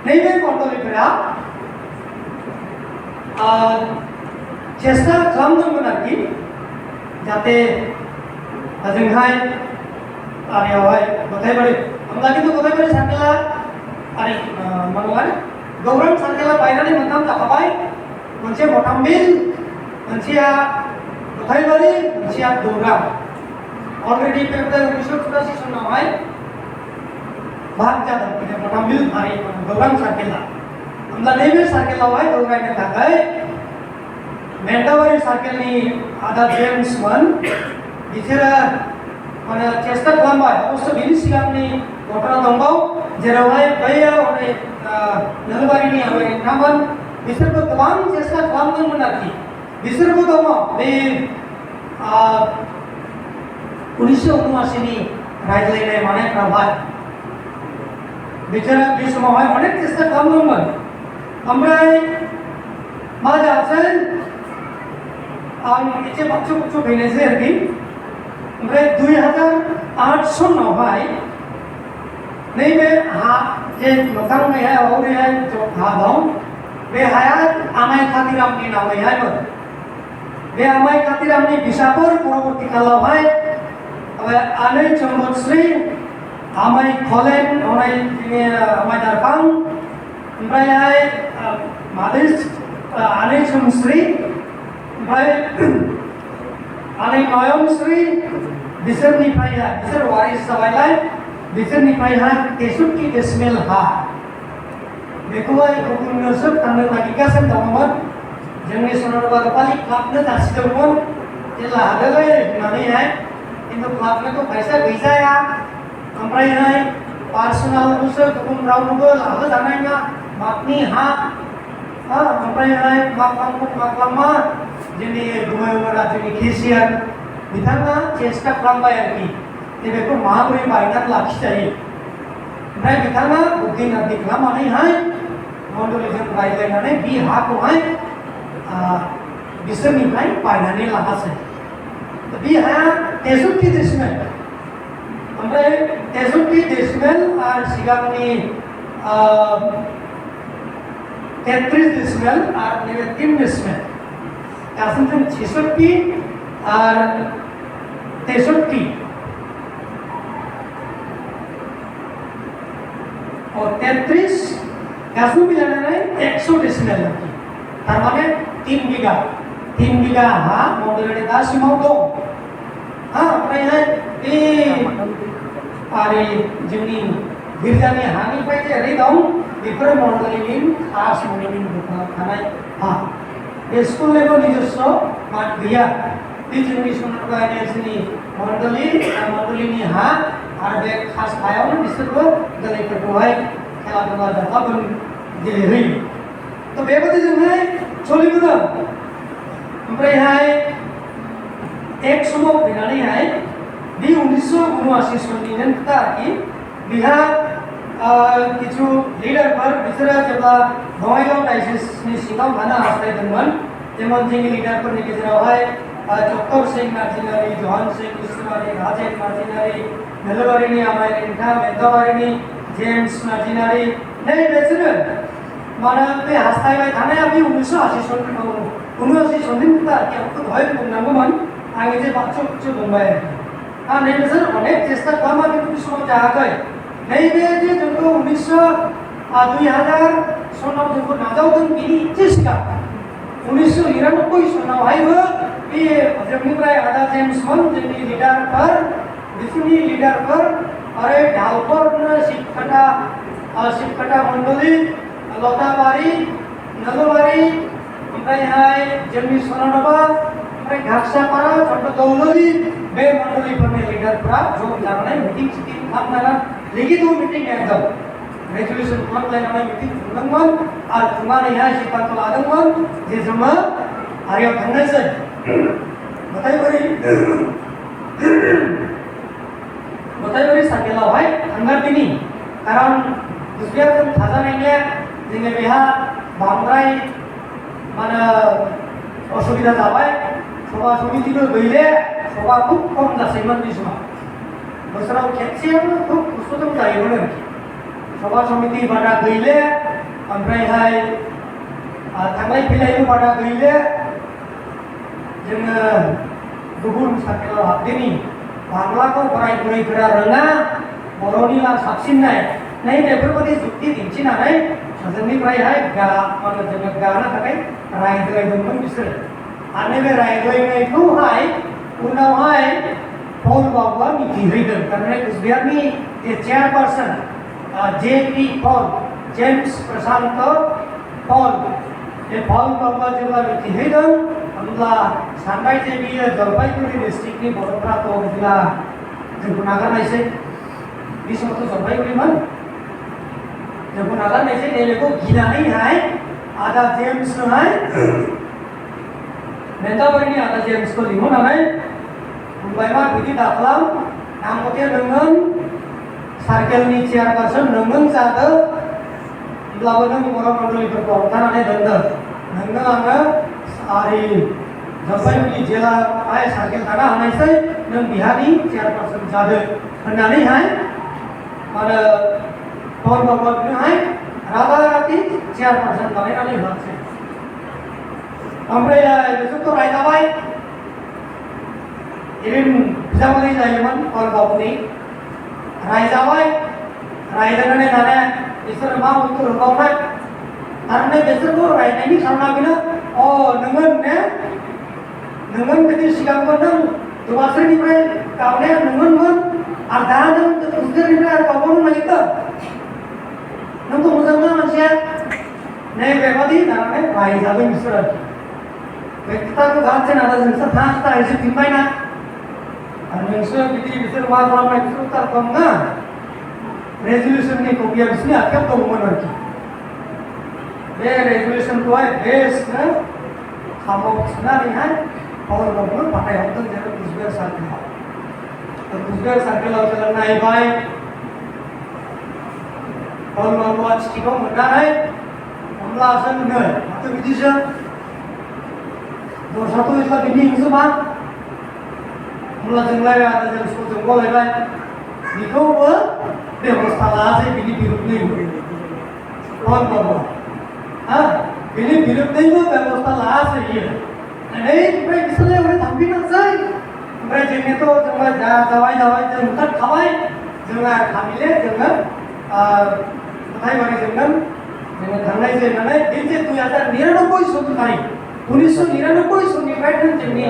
नैबे मण्डलिफोरा चेष्टा खालामदोंमोन आरोखि जाहाथे जोंहाय आरियावहाय गथायबारि होमब्ला खिन्थु गथायबारि सार्केला आरि मानोलाय गौरां सार्केला बायनानै मोनथाम जाखाबाय मोनसे मथामबिल मोनसेया गथायबारि मोनसेया गौरां अलरेडि फेब्रुवारि 1984 सनावहाय भाग जादों मथामबिल आरि गौरां सार्केला होमब्ला नैबे सार्केलावहाय जौगायनो थाखाय मेन्दाबारि सार्केलनि आदा जेम्समोन बिसोरो माने चेष्टा खालामबाय अबश्य बिनि सिगांनि घटना दंबाव जेरावहाय बैयाव नोलोबारिनि नोंथांमोन बिसोरबो गोबां चेष्टा खालामदोंमोन आरोखि बिसोरबो दङ बे 1979 नि रायज्लायनाय मानायफ्रावहाय बिसोरो बे समावहाय अनेक चेष्टा खालामदोंमोन ओमफ्राय मा जासै आं एसे बाथ्रा फैनोसै आरोखि ओमफ्राय 2008 सनावहाय नैबे हा जे मोखांहाय ओरैहाय हा दं बे हाया आमाय खातिरामनि नामैहायमोन बे आमाय खातिरामनि बिसाफोर परबर्ती कालावहाय आनै चम्बश्री आमाय खलेन आमाय दारफां ओमफ्रायहाय मादै आनै समश्री ओमफ्राय आनै नयनश्री बिसोरनिफ्रायहाय बिसोर वारिस जाबायलाय बिसोरनिफ्रायहाय 63 डेसिमेल हा बेखौहाय गुबुननोसो फाननो नागिरगासिनो दङमोन जोंनि सनरबा रुपाली क्लाबनो जासिदोंमोन जेला हादोलै होननानैहाय खिन्थु क्लाबनोथ' फैसा गैजाया ओमफ्रायहाय पार्सनेलखौसो गुबुन रावनोबो लाहोजानाय नङा मागनि हा ओमफ्रायहाय माग्लामा जोंनि गुमैमोना जोंनि केसियार बिथाङा चेष्टा खालामबाय आरोखि जे बेखौ माबोरै बायनानै लाखिजायो ओमफ्राय बिथाङा बुद्धिनाथि खालामनानैहाय मण्डलिजों रायज्लायनानै बे हाखौहाय बिसोरनिफ्राय बायनानै लागासै बे हाया 63 डेसिमेल ओमफ्राय 63 डेसिमेल आरो सिगांनि 33 डेसिमेल आरो नैबे 3 डेसिमेल गासै जों 66 आरो 63 और 33 गासै मिलायनानै 100 डेसिमेल थारमाने 3 बिगा हा मण्डलिनि दासिमाव दं ओमफ्रायहाय बे आरो जोंनि गिर्जानि हानिफ्राय जे ओरै दं बेफोरो मण्डलिनि खास मण्डलिनि दखानाव थानाय हा बे स्कुलनिबो निजस्व माद गैया बे जोंनि सनरबानि जोंनि मण्डलिनि हा आरो बे खास हायावनो बिसोरबो गोरलैफोरखौहाय खेला दुला जाग्लाबोन गेलेहोयो थ' बेबायदिजोंहाय सोलिबोदों ओमफ्रायहाय एक समाव फैनानैहाय बे 1979 सननिनो खोथा आरोखि बिहा किछु लिडारफोर बिसोरो जेब्ला बङाइगाव डायसिसनि सिङाव थानो हास्थायदोंमोन जेमन जोंनि लिडारफोरनि गेजेरावहाय चक्कर सिंह नार्जिनारि जहान सिंह इस्लारि राजेन नार्जिनारि नलबारिनि आमाय रेंथा मेघाबारिनि जेम्स नार्जिनारि नै बिसोरो मानो बे हास्थायबाय थानाया बे 1980 सननि खोथा आरोखि आंखौ दहाय बुंनांगौमोन आं जे बाथ्रा बुंबाय आरोखि नै बिसोर अनेक चेष्टा खालामा खिन्थु बे समाव जायाखै नैबे जे जोंखौ 2000 सनाव जोंखौ नाजावदों बिनि इसे सिगां 1999 सनावहायबो बे जोंनिफ्राय आदा जेम्समोन जोंनि लिडारफोर बिसोरनि लिडारफोर आरो ढालफोरनो शिबखाटा मण्डली लताबारि नलबारि ओमफ्रायहाय जोंनि सनानबा ओमफ्राय घागसापारा चन्द्रदौलि बे मण्डलिफोरनि लिडारफ्रा ज' जानानै मिटिं खालामनानै लिखित मिटिं एकदम रेजुलेसन खालामलायनानै मिटिं खुंदोंमोन आरो खुंनानैहाय सिद्धान्त लादोंमोन जे जोङो आरियाव थांनोसै बताइबारि सार्केलावहाय थांगारदिनि कारन कुचबिहारजों थाजानायनिया जोङो बेहा बांद्राय माने असुबिदा जाबाय सभा समितिबो गैले सभा खुब खम जासैमोन बे समाव बोसोराव खेबसेयावनो खुब खस्थ'जों जायोमोन आरोखि सभा समिति बादा गैले ओमफ्रायहाय थांलाय फैलायबो बादा गैले जोङो गुबुन सार्केलाव हाबदिनि बांलाखौ बोराय बुरैफोरा रोङा बर'निला साबसिननाय नै बेफोरबायदि जुक्ति दिन्थिनानै जोंनिफ्रायहाय जोङो गानो थाखाय रायज्लायदोंमोन बिसोरो आरो नैबे रायज्लायनायखौहाय उनावहाय पल बाबुआ मिथिहैदों थारमाने कुचबिहारनि जे चेयारपार्सन JP पल जेम्स प्रशांत पल बे पल बाबुआ जेब्ला मिथिहैदों होमब्ला सानबाय जे बियो जलपाइगुरि डिस्ट्रिक्टनि बर'फ्राथ' बिदिब्ला जोंखौ नागारनायसै बे समावथ' जलपाइगुरिमोन जोंखौ नागारनायसै नैबेखौ गिनानैहाय आदा जेम्सनोहाय मेघाबारिनि आदा जेम्सखौ लिंहरनानै बुंबाय मा बिदि दाखालाम नांगौथे नोङो सार्केलनि चेयारपार्सन नों जादो होमब्लाबो नों बर' मण्डलिफोरखौ हमथानानै दोनदो नोंनो आङो आरि जलपाइगुरि जिल्लायावहाय सार्केल थानो हानायसै नों बिहारनि चेयारपार्सन जादो होननानैहाय माने पल बाबुआहाय राताराति चेयारपार्सन बानायनानै होआसै ओमफ्राय बिसोरथ' रायजाबाय इरिन बिजामादै जायोमोन पल बाबुनि रायजाबाय रायजानानै दाना बिसोरो मा उत्तर होबावनाय थारमाने बेसोरखौ रायनायनि खारना बेनो नोङो ने नोङो बिदि सिगांबो नों दुवासोनिफ्राय गावनाया नोङोमोन आरो दा नों दुवासोनिफ्राय गावबावनो नागिरदों नोंथ' मोजां ना मानसिया नै बेबादि जानानै रायजादों बिसोर आरोखि बे खोथाखौ गाहामसे नादा जोंसो थांता रायजोफिनबायना आरो नोंसोर बिदि बिसोर मा खालामनाय बिसोर थार दं ना रेजुलेसननि कपिया बिसोरनि आखायाव दंमोन आरोखि बे रेजुलेसनखौहाय बेस्टनो खामाव थिनानैहाय पावारबाबो फाथायहरदों जेरै कुचबिहार सार्केलाव कुचबिहार सार्केलाव जोङो नायबाय पावारबाबुआ चिठिखौ मोननानै होमब्ला जोंनो माथो बिदिसो दस्राथ' एस्ला बिनि हिंसोमा होमब्ला जोंलाय आरो जों सजोंबावलायबाय बेखौबो बेबस्था लायासै बिनि बिरुद्धै पावारबाबुआ बिनि बिरुद्धैबो बेबस्था लायासै बियो ओमफ्राय बिसोरलाय ओरै थांफिनासै ओमफ्राय जोंनिथ' जोङो जाबाय जों ओंखारखाबाय जोङो थामिले जोङो गथायबारिजोंनो जोङो थांनाय जानानै बे जे 2099 सनखालि 1999 सननिफ्रायनो जोंनि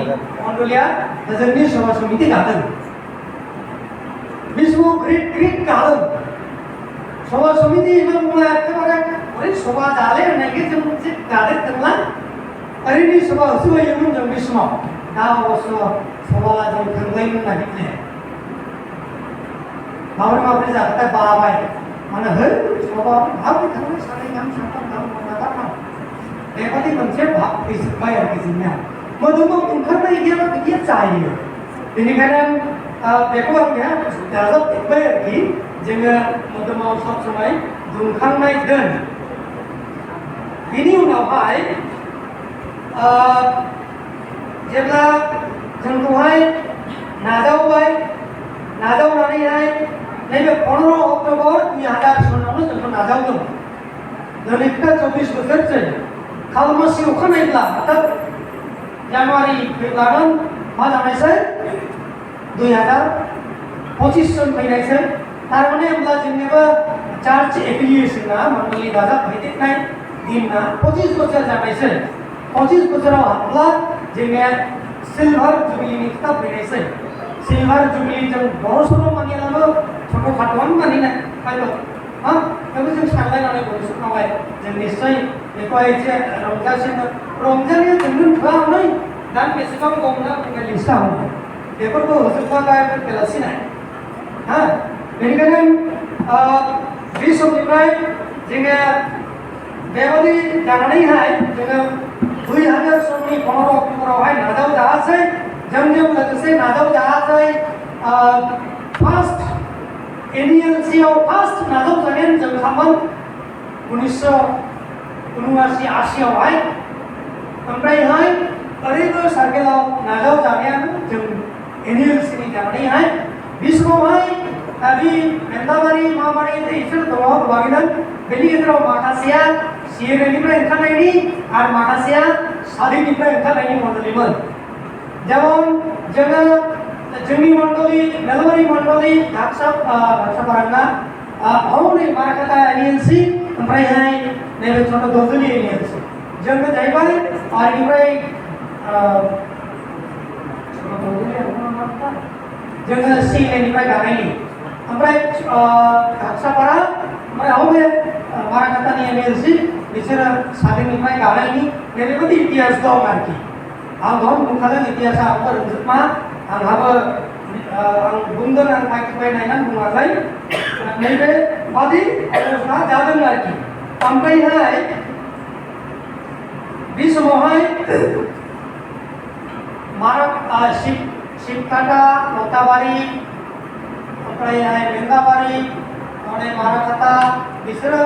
मण्डलिया जोंनि सभा समिति गादों बे समाव ग्रिद गादों सभा समिति एबा मुङा एखेबारे ओरै सभा जाले होननायखौ जों मोनसे गादेरदोंला ओरैनो सभा होसोबायोमोन जों बे समाव दा अबस्थ' सभा जों थांलायनो नागिरले माबोरै जाथाय बाबाय माने है सभा माबोरै थांनो सानै गाहाम साथाम गाहाम नागारनां बेबादि मोनसे भाब फैजोब्बाय आरोखि जोंनिया मोदोमाव ओंखारनाय गैयाबा बिदिया जायो बेनिखायनो बेखौ आङो दाजाबदेरबाय आरोखि जोङो मोदोमाव सब समाय दुंखांनाय दोन बेनि उनावहाय जेब्ला जोंखौहाय नाजावनानैहाय नैबे 15 अक्ट'बर 2000 सनावनो जोंखौ नाजावदों दिनै 24 बोसोरसै खालमासि अखानायब्ला अर्थात जानुवारि फैब्लानो मा जानायसै 2025 सन फैनायसै थारमाने होमब्ला जोंनिबो चार्च एफिलिएशना मण्डली दाजाबहैदेरनाय दिना 25 बोसोर जानायसै 25 बोसोराव हाबब्ला जोंनिया सिलभार जुबिलिनि खोथा फैनायसै सिलभार जुबिलि जों बर' सल' मानियालाबो छोट' खाथ'आनो मानिनाय हयथ' थेवबो जों सानलायनानै बर'सुनावहाय जों निस्सय बेखौहाय एसे रंजासिनो रंजानाया जोंनो थोआनै दा बेसेबां दंना बुंनाय लिस्टआव बेफोरखौ होजोबबाय बेलासिनाय बेनिखायनो बे समनिफ्राय जोङो बेबादि जानानैहाय जोङो 2000 सननि 15 अक्ट'बरावहाय नाजावजायासै जोंजों लोगोसे नाजावजायासै फार्स्ट एनइएलसिआव फार्स्ट नाजावजानायानो जोंखामोन 1979-80 आवहाय ओमफ्रायहाय ओरैबो सार्केलाव नाजावजानायानो जों एनइएलसिनि जानानैहाय बे समावहाय बे मेन्दाबारि माबारि इसोर दङ गोबाङैनो बेनि गेजेराव माखासेया सिएनएनिफ्राय ओंखारनायनि आरो माखासेया सादिनिफ्राय ओंखारनायनि मण्डलिमोन जेमन जोङो जोंनि मण्डली मेलबारि मण्डली घाटसापाराना हनै माराखाता एनइएलसि ओमफ्रायहाय नैबे छोट' दजली एनइएलसि जोङो जाहैबाय आरनिफ्राय जोङो सिएनएनिफ्राय गानायनि ओमफ्राय घाटसापारा ओमफ्राय हनै माराखातानि एनइएलसि बिसोरो सादिनिफ्राय गानायनि बेबायदि इतिहास दं आरोखि आं दहाय बुंखादों इतिहासा आंबो रोंजोबा आंहाबो आं बुंदों आं फायखिबाय नायनानै बुङाखै नैबे बादि अबस्था जादों आरोखि ओमफ्रायहाय बे समावहाय शिबकाटा लताबारि ओमफ्रायहाय बेंगाबारि हनै माराखाता बिसोरो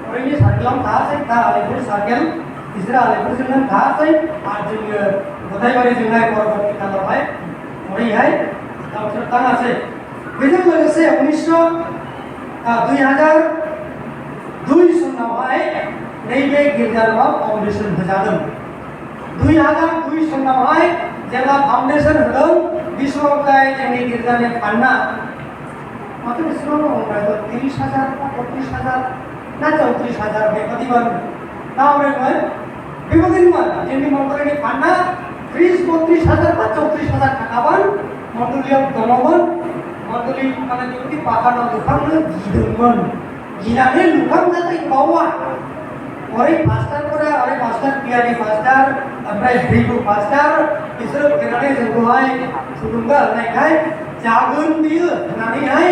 ओरैनो सार्केलावनो थायासै दा आलिपुर सार्केल बिसोरो आलिपुरजोंनो थायासै आरो जोङो गथायबारिजोंहाय परबर्ती कालावहाय ओरैहाय गावसोर थाङासै बेजों लोगोसे 2002 सनावहाय नैबे गिर्जान'आव फाउन्डेसन होजादों 2002 सनावहाय जेब्ला फाउन्डेसन होदों बे समावहाय जोंनि गिर्जानि फान्डआ माथो बेसेबां दङ 30,000 ना 34,000 बेबादिमोन नामरेमोन बेबायदिनोमोन जोंनि मण्डलिनि फान्डआ 30-32,000 बा 34,000 थाखामोन मण्डलियाव दङमोन मण्डलि माने बेबायदि बागानाव लुखांनो गिदोंमोन गिनानै लुखांजानाय बावा ओरै मास्टारफोरा ओरै मास्टार पियारि मास्टार ओमफ्राय ब्रिगु मास्टार बिसोरो फैनानै जोंखौहाय थुलुंगा होनायखाय जागोन बियो होननानैहाय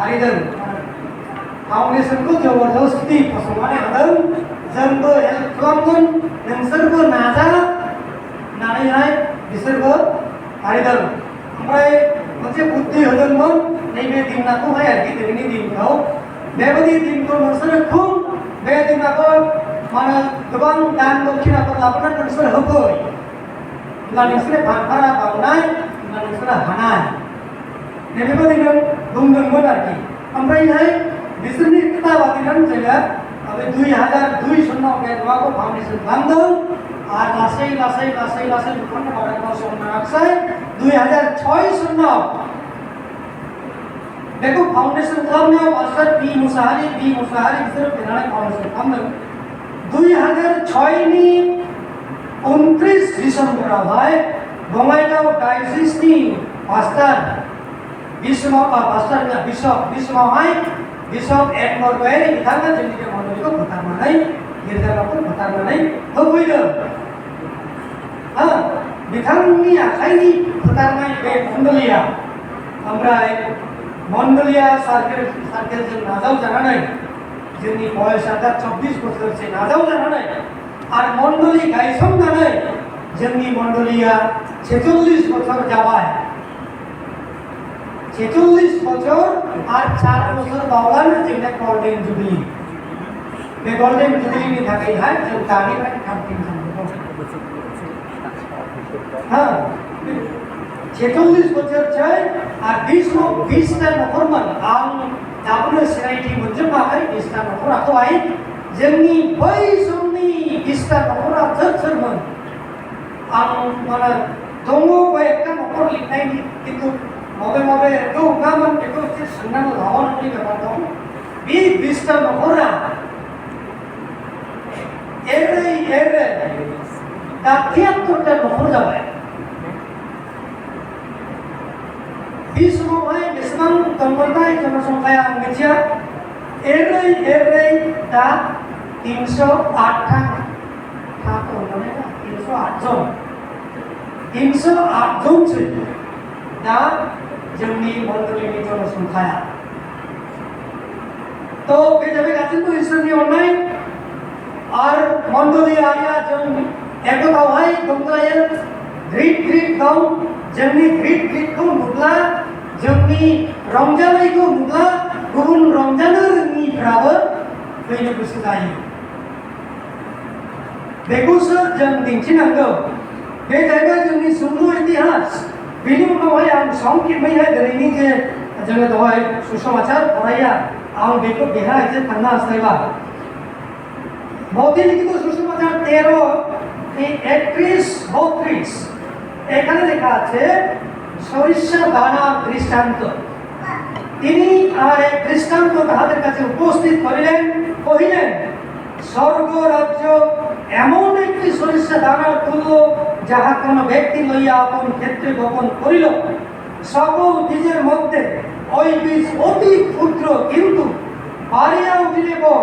आरिदों फाउन्डेसनखौ जबरदस्ति फसंनानै होदों जोंबो हेल्प खालामगोन नोंसोरबो नाजा होननानैहाय बिसोरबो आरिदों ओमफ्राय मोनसे बुद्धि होदोंमोन नैबे दिनखौहाय आरोखि दिनैनि दिनखौ बेबायदि दिनखौ नोंसोरो खुं बे दिनखौ माने गोबां दान दक्षिणाफोर लाबोनानै नोंसोर होफै होमब्ला नोंसोरनि भागभारा बावनाय होमब्ला नोंसोरो हानाय बेबायदिनो बुंदोंमोन आरोखि ओमफ्रायहाय बिसोरनि खोथा बादिनो जोङो बे 2002 सनाव बे माबाखौ फाउन्डेसन खालामदों आरो लासै लासै लासै लासै लुखांनो बारा सम नाङाखिसै 2006 सनाव बेखौ फाउन्डेसन खालामनायाव मास्टार बि मुसाहारि बिसोर फैनानै फाउन्डेसन खालामदों 2006 नि 29 डिसेम्बरावहाय बङाइगाव डायसिसनि मास्टार बिशपआवहाय बिशप एडमन्ड गयारि बिथाङा जोंनि बे मण्डलिखौ फोथारनानै गिर्जाखौ फोथारनानै होफैदों बिथांनि आखाइनि फोथारनाय बे मण्डलिया ओमफ्राय मण्डलिया सार्केलजों नाजावजानानै जोंनि बयसा दा 24 बोसोरसो नाजावजानानै आरो मण्डलि गायसननानै जोंनि मण्डलिया 46 बोसोर जाबाय 46 बोसोर आरो 4 बोसोर बावलानो जोंना गल्डेन जुबली बे गल्डेन जुबलीनि थाखायहाय जों दानिफ्राय थांफिननांगौ 46 बोसोरसै आरो 20टा नखरमोन आं दाबोनो सिनायथि मोनजोबाखै 20टा नखराखौहाय जोंनि बै समनि 20टा नखरा सोरमोन आं माने दङ कयेकटा नखर लिरनायनि खिन्थु मबे दङमोन बेखौ एसे सोंनानै लाबावनांगौनि बाथ्रा दं बे 20टा नखरा एरै दा 73टा नखर जाबाय बे समावहाय बेसेबां दंमोनथाय जनसंख्याया आं मिथिया एरै दा 308 जन 308 जनसो दा जोंनि मण्डलिनि जनसंख्याया तो बे जाबाय गासैबो इसोरनि अननाय आरो मण्डलियारिया जों एकतावहाय दंजायो ग्रिड दं जोंनि ग्रिडखौ नुब्ला जोंनि रंजानायखौ नुब्ला गुबुन रंजानो रोङिफ्राबो फैनो गोसो जायो बेखौसो जों दिन्थिनांगौ बे जाहैबाय जोंनि सुंद' इतिहास बेनि उनावहाय आं संक्षेपैहाय दिनैनि जे जोङो दहाय सुसमाचार फराया आं बेखौ बेहाय एसे थांनो हास्थायबाय মতিলিখিত সুসমাচার 13:31-32 এখানে লেখা আছে সরিষা দানা দৃষ্টান্ত তিনি আর এক দৃষ্টান্ত তাহাদের কাছে উপস্থিত করিলেন কহিলেন স্বর্গ রাজ্য এমন একটি সরিষা দানার তুল্য যাহা কোনো ব্যক্তি লইয়া আপন ক্ষেত্রে বপন করিল সকল বীজের মধ্যে ওই বীজ অতি ক্ষুদ্র কিন্তু বাড়িয়া উঠিলে পর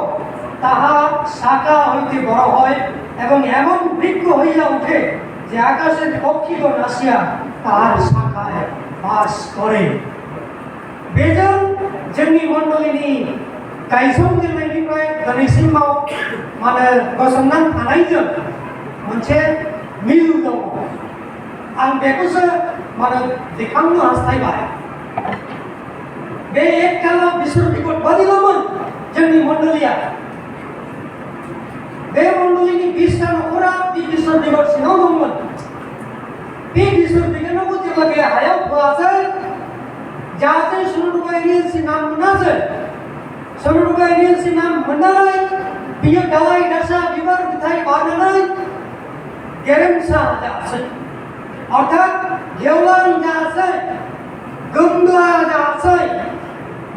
তাহা শাখা হইতে বড় হয় এবং এমন বৃক্ষ হইয়া উঠে যে আকাশের পক্ষীগণ আসিয়া তাহার শাখায় বাস করে बेजों जोंनि मण्डलिनि गायसनजेननायनिफ्राय दिनैसिमाव माने गसंनानै थानायजों मोनसे मिल दङ आं बेखौसो माने दिखांनो हास्थायबाय बे एककालाव बिसोर बिगत बादिल'मोन जोंनि मण्डलिया बे मण्डलिनि 20टा नखरा बे बिसोर बिगत सिङाव दंमोन बे बिसोर बिगतखौ जेब्ला बे हायाव फोआसै जाहाथे सोनुबायनि नाम मोनासै सोनुबायनि नाम मोननानै बियो दालाय दासा बिबार फिथाइ बारनानै गेरेमसा जासै अर्थात गेवलां जासै गोमला जासै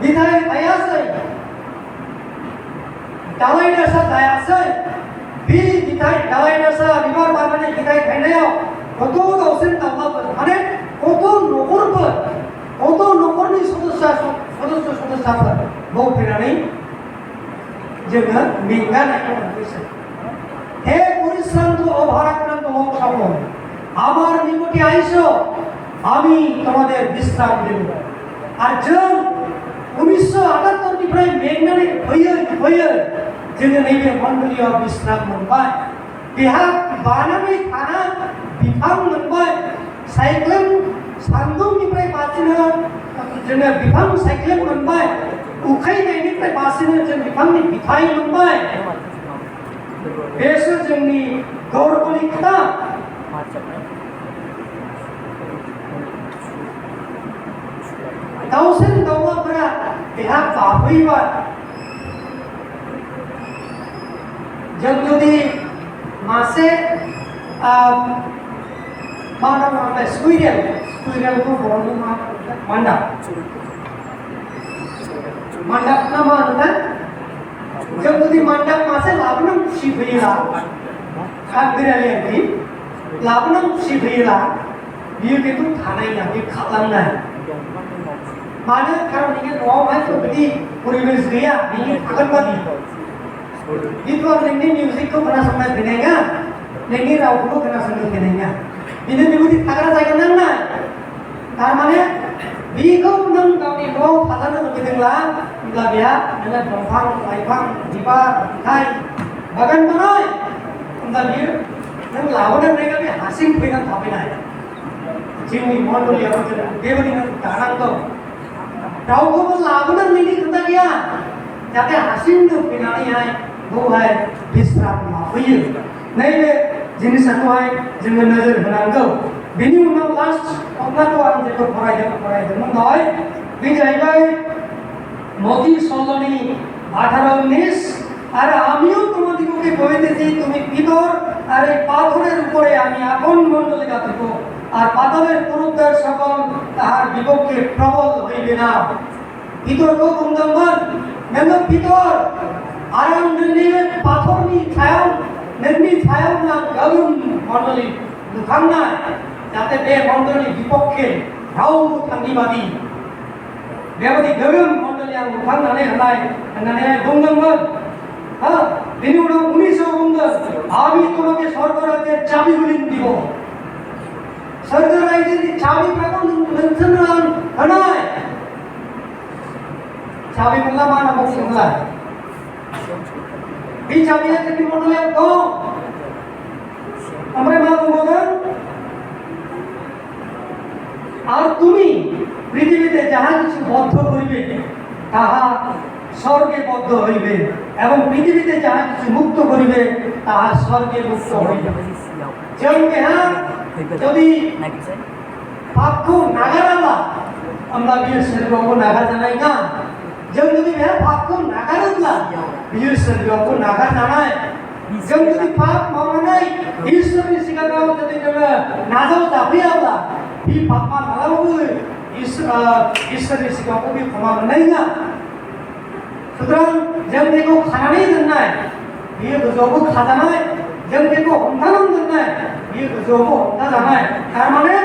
फिथाइ थायासै दालाय दासा जायासै बे फिथाइ दालाइ दासा बिबार बारनानै फिथाइ थायनायाव कत दाउसेन दाउलाफोर माने कत न'खरनि सदस्यफोर बाव फैनानै जोङो मेंगानायखौ मोनबोसै। হে পরিশ্রান্ত ও ভারাক্রান্ত হোক সকল, আমার নিকটে আইসো, আমি তোমাদের বিশ্রাম দেব। আর जों 1978निफ्राय मेंनानै फैयो जोङो नैबे मण्डलीयाव विश्राम मोनबाय। बेहा बानानै थाना बिफां मोनबाय, सायख्लुम सान्दुंनिफ्राय बासिनो जोङो बिफां सायख्लुम मोनबाय, उखैनायनिफ्राय बासिनो जों बिफांनि फिथाइ मोनबाय। बेसो जोंनि गौरबनि खोथा। दाउसेन दाउलाफोरा बेहा बाफैबाय। जों जुदि मासे मा होनना स्कुइरेलखौ बर'नि मा मान्दाब ना मा होनोथाय? जों जुदि मान्दाब मासे लाबोनानै फिसिफैयोब्ला बिरालियाखि लाबोनानै फिसिफैयोब्ला बियो बेखौ थानाय नङा, बे खालामनाय। मानो खारन नोङो न'आवहाय बिदि परिबेस गैया, बिनि थागोन बादि बेथ' नोंनि मिउजिकखौ खोनासंनाय फैनाय नङा, नोंनि रावखौबो खोनासंनो फैनाय नङा। बिनो बेबायदि थाग्रा जायगा नांनाय। थारमाने बेखौ नों गावनि न'आव थाजानो लुबैदोंब्ला होमब्ला बेहा नोङो दंफां लाइफां बिबार फिथाइ बागान बानाय। होमब्ला बियो नों लाबोनानै बे हारसिं फैनानै थाफैनाय। जोंनि मण्डलीयाव जों बेबायदिनो दानांगौ। रावखौबो लाबोनांनायनि खोथा गैया, जाहाथे हारसिंनो फैनानैहाय बेवहाय विश्राम लाफैयो। नैबे जिनिसखौहाय जोङो नोजोर होनांगौ। बेनि उनाव लास्ट अब्लाथ' आं जेखौ फरायदोंमोन दहाय, बे जाहैबाय মতি 16:18-19। আর আমিও তোমাদিগকে বলিতেছি, তুমি পিতর আর এই পাথরের উপরে আমি আপন মণ্ডলী গাঁথিব, আর পাতালের পুরুদ্বার সকল তাহার বিপক্ষে প্রবল হইবে না। পিতর को बुंदोंमोन, नोङो पितर आरो आं नोंनि पाथरनि सायाव नोंनि सायावनो आं गोगोम मण्डली लुखांनाय, जाहाथे बे मण्डलीनि बिपक्षे रावबो थाङि बादि बेबायदि गोगोम मण्डली आं लुखांनानै होननानै बुंदोंमोन। बेनि उनाव 19 बुंदों, আমি তোমাকে স্বর্গরাজ্যের চাবিগুলি দিব। স্বর্গ রাজ্যের চাবিটাকে नोंसोरनो आं होनाय। चाबी मोनला मा होनना बुंदोंमोनलाय? बे चाबिया जोंनि मण्डलीयाव दं। ओमफ्राय मा बुंबावदों? আর তুমি পৃথিবীতে যাহা কিছু বদ্ধ করিবে তাহা স্বর্গে বদ্ধ হইবে, এবং পৃথিবীতে যাহা কিছু মুক্ত করিবে তাহা স্বর্গে মুক্ত হইবে। जों बेहा जुदि पापखौ नागाराब्ला होमब्ला बियो सोरगोआवबो नागारजानाय नङा। जों जुदि बेहा पापखौ नागारोब्ला बियो सोरगोआवबो नागारजानाय। जों जुदि पाप मावनानै इसोरनि सिगाङाव जुदि जोङो नाजावजाफैयाब्ला बे पापआ मालाबाबो इसोरनि सिगाङावबो बे क्षमा मोननाय नङा। सुतरां जों बेखौ खानानै दोननाय, बियो गोजौआवबो खाजानाय। जों बेखौ हमथानानै दोननाय, बियो गोजौआवबो हमथाजानाय। थारमाने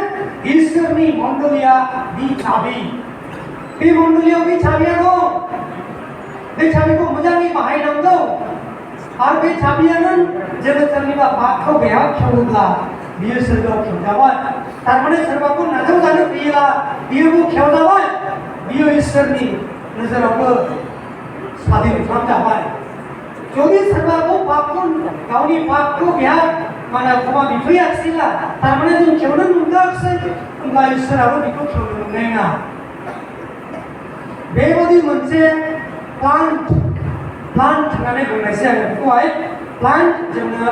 इसोरनि मण्डलीया बे चाबि। बे मण्डलीयाव बे चाबिया दं। बे चाबिखौ मोजाङै बाहायनांगौ। आरो बे चाबियानो जोङो सोरनिबा पापखौ बेयाव खेवोब्ला बियो सोरगोआव खेवजाबाय। थारमाने सोरबाखौ नाजावजानो फैयोब्ला बियोबो खेवजाबाय, बियो इसोरनि नोजोरावबो स्वाधीन खालामजाबाय। जुदि सोरबाखौ पापखौ गावनि पापखौ बेहा माने क्षमा बिफैयाखिसैब्ला थारमाने जों खेवनो मोनगाखिसै, होमब्ला इसोराबो बेखौ खेवनो मोननाय नङा। बेबायदि मोनसे प्लान्ट होननानै बुंनायसै आङो बेखौहाय। प्लान्ट जोङो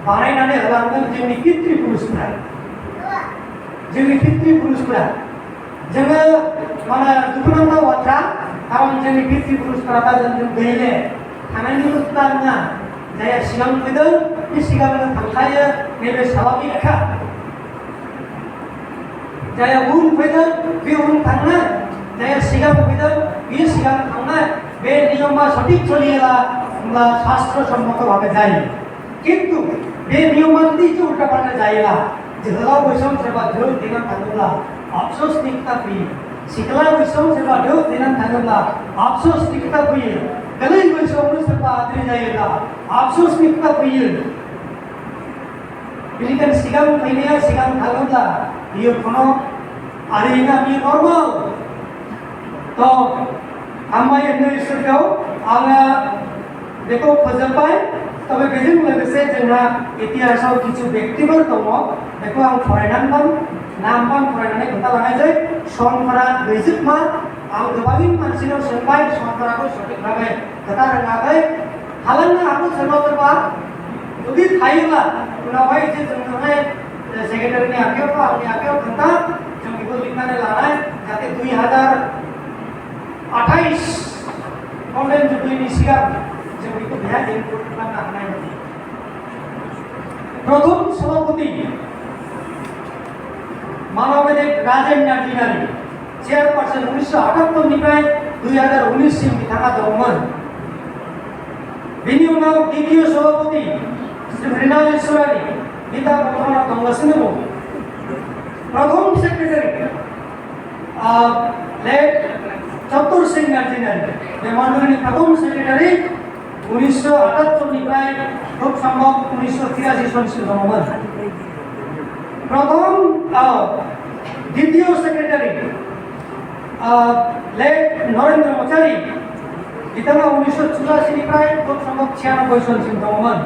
बानायनानै होलांदों जोंनि पितृपुरुषफोरा। जोंनि पितृपुरुषफोरा जोङो माने दुखुनांथाव बाथ्रा, खारन जोंनि पितृपुरुषफोरा दा जों गैले थानायनिबो खोथा नङा। जायहा सिगां फैदों बे सिगांनो थांखायो, नैबे स्वाभाबिकखा। जायहा उन फैदों बे उन थांनाय, जायहा सिगां फैदों बेयो सिगां थांनाय। बे नियमा सঠিক চলিয়েলা होमब्ला शास्त्र सम्मत भावे जायो। किन्तु बे नियमावली जो उल्टा पल्टा जायोला जोहोलाव बैसोआव सोरबा धौ देनानै थाङोब्ला आफसोसनि खोथा फैयो सिख्ला बैसोआव सोरबा धौ देनानै थाङोब्ला आफसोसनि खोथा फैयो गोरलै बैसोआवनो सोरबा आद्रि जायोब्ला आफसोसनि खोथा फैयो बेनिखायनो सिगां फैनाया सिगां थाङोब्ला बियो खुनु आरिना बियो नर्माल तो हामबाय होनो इसोरखौ आङो बेखौ फोजोबबाय तबे बेजों लोगोसे जोंहा इतिहासाव किछु व्यक्तिफोर दङ बेखौ आं फरायनांगोन नामफोर फरायनानै खोन्थालांनायसै समफोरा गैजोबमा आं गोबां मानसिनाव सोंबाय समफोराबो सঠিक भाबै खोथा रोङाखै हालांनो हागौ सोरबा सोरबा जुदि थायोब्ला उनावहाय एसे जोंनोहाय सेक्रेटारिनि आखायाव बा आंनि आखायाव खोन्था जों बेखौ लिरनानै लानाय जाहाथे 2028 गल्डेन जुबलिनि सिगां जों बेखौ बेहाय इनक्लुड खालामनो हानाय बायदि प्रथम सभापति मानवेदेव राजेन नार्जीनारी चेयारपार्सन 1978 निफ्राय 2019 सिम बिथाङा दंमोन बेनि उनाव द्वितीय सभापति श्री मृणाल ईश्वरारी बिथाङा बर्तमानाव दंगासिनो दं प्रथम सेक्रेटारि लेट चतुर सिंह नार्जीनारी बे मण्डलीनि प्रथम सेक्रेटारि 1978 निफ्राय खुब सम्भव 1983 सनसिम दंमोन प्रथम द्वितीय सेक्रेटारि लेट नरेंद्र मचारी बिथाङा 1984 निफ्राय खुब सम्भव 96 सनसिम दंमोन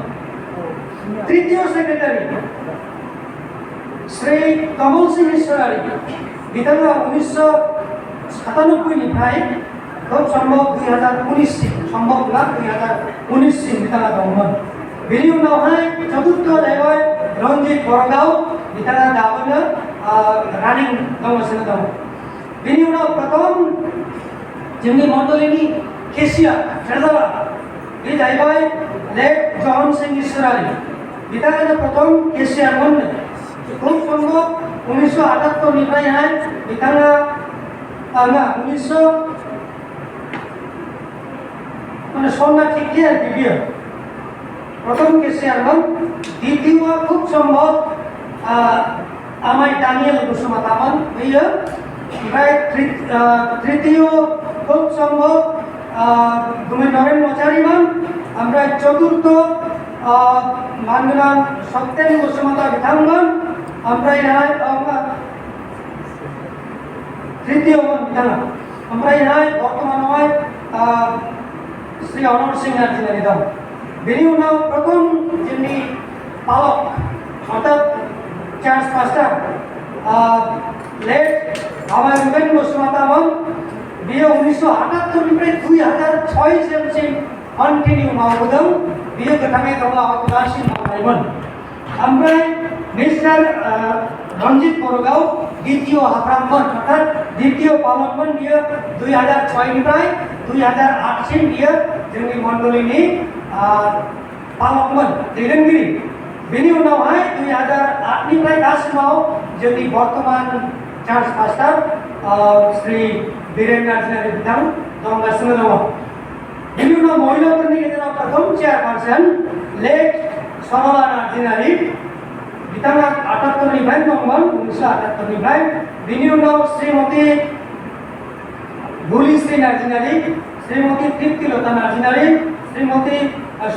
तृतीय सेक्रेटारि श्री कमल सिंह ईश्वरारी बिथाङा 1997 निफ्राय खुब सम्भव 2019 सिम सम्भव ना 2019 सिम बिथाङा दंमोन बेनि उनावहाय चतुर्थ जाहैबाय रन्जित बरगाव बिथाङा दाबोनो रानिं दंगासिनो दं बेनि उनाव प्रथम जोंनि मण्डलीनि केशियार ट्रेजारार बे जाहैबाय लेट जहन सिंह ईश्वरारी बिथाङानो प्रथम केशियारमोन खुब सम्भव 1978 निफ्रायहाय बिथाङा 1900 মানে সন্ধ্যা ঠিক কি আর কি বিয়ে প্রথম কেশিয়ারমন দ্বিতীয় খুব সম্ভব আমায় দানিয়েল বসুমাতামন বিয়ে প্রায় তৃতীয় খুব সম্ভব তুমি নরেন মচারিমান আমরা চতুর্থ মানলাম সত্যেন বসুমাতা বিধানগণ আমরা ইহাই তৃতীয় বিধান আমরা ইহাই বর্তমান হয় श्री अनर सिंह नार्जीनारी दं बेनि उनाव प्रथम जोंनि पालक अर्थात चार्ज मास्टार लेट हाबायुगेन बसुमतामोन बियो 1978 निफ्राय 2006 सिम कन्टिनिउ मावबोदों बियो गोथाङै गावनो दासिम मावनायमोन ओमफ्राय मिस्टार रन्जित बरगाव द्वितीय हाफ्राममोन अर्थात द्वितीय पालकमोन बियो 2006 निफ्राय 2008 सिम बियो जोंनि मण्डलीनि पालकमोन दैदेनगिरि बेनि उनावहाय 2008 निफ्राय दासिमाव जोंनि बर्तमान चार्ज मास्टार श्री बीरेन नार्जीनारी बिथां दंगासिनो दङ बेनि उनाव महिलाफोरनि गेजेराव प्रथम चेयारपार्सन लेट सरला नार्जीनारी बिथाङा 78 निफ्राय दंमोन 1978 निफ्राय बेनि उनाव श्रीमती भुलिश्री नार्जीनारी श्रीमती तृप्तिलता नार्जीनारी श्रीमती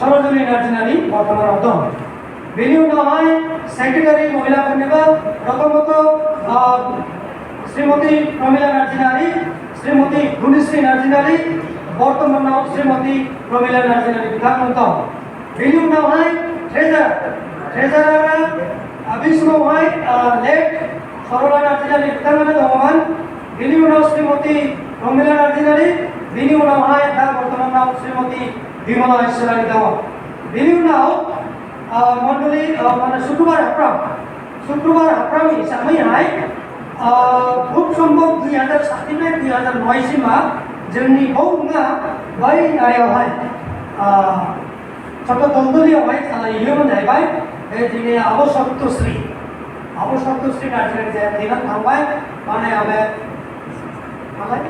सरोजनी नार्जीनारी बर्तमानाव दं बेनि उनावहाय सेक्रेटारि महिलाफोरनिबो प्रथमत श्रीमती प्रमिला नार्जीनारी श्रीमती भुलिश्री नार्जीनारी बर्तमानाव श्रीमती प्रमिला नार्जीनारी बिथांमोन दं बेनि उनावहाय ट्रेजारारा बे समावहाय लेट सरला नार्जीनारी बिथाङानो दङमोन बेनि उनाव श्रीमती प्रमिला नार्जीनारी बेनि उनावहाय दा बर्तमानाव श्रीमती बिमला ईश्वरारी दङ बेनि उनाव मण्डली माने शुक्रबार हाफ्राम हिसाबैहाय खुब सम्भव 2007 निफ्राय 2009 सिमा जोंनि बौआ बै नायावहाय ছোট দলদলীয়ভাবে চালাইयोमोन जाहैबाय बे जोंनि आब' सप्तश्री नार्जीनारी दिनाव थांबाय माने आबे मालाय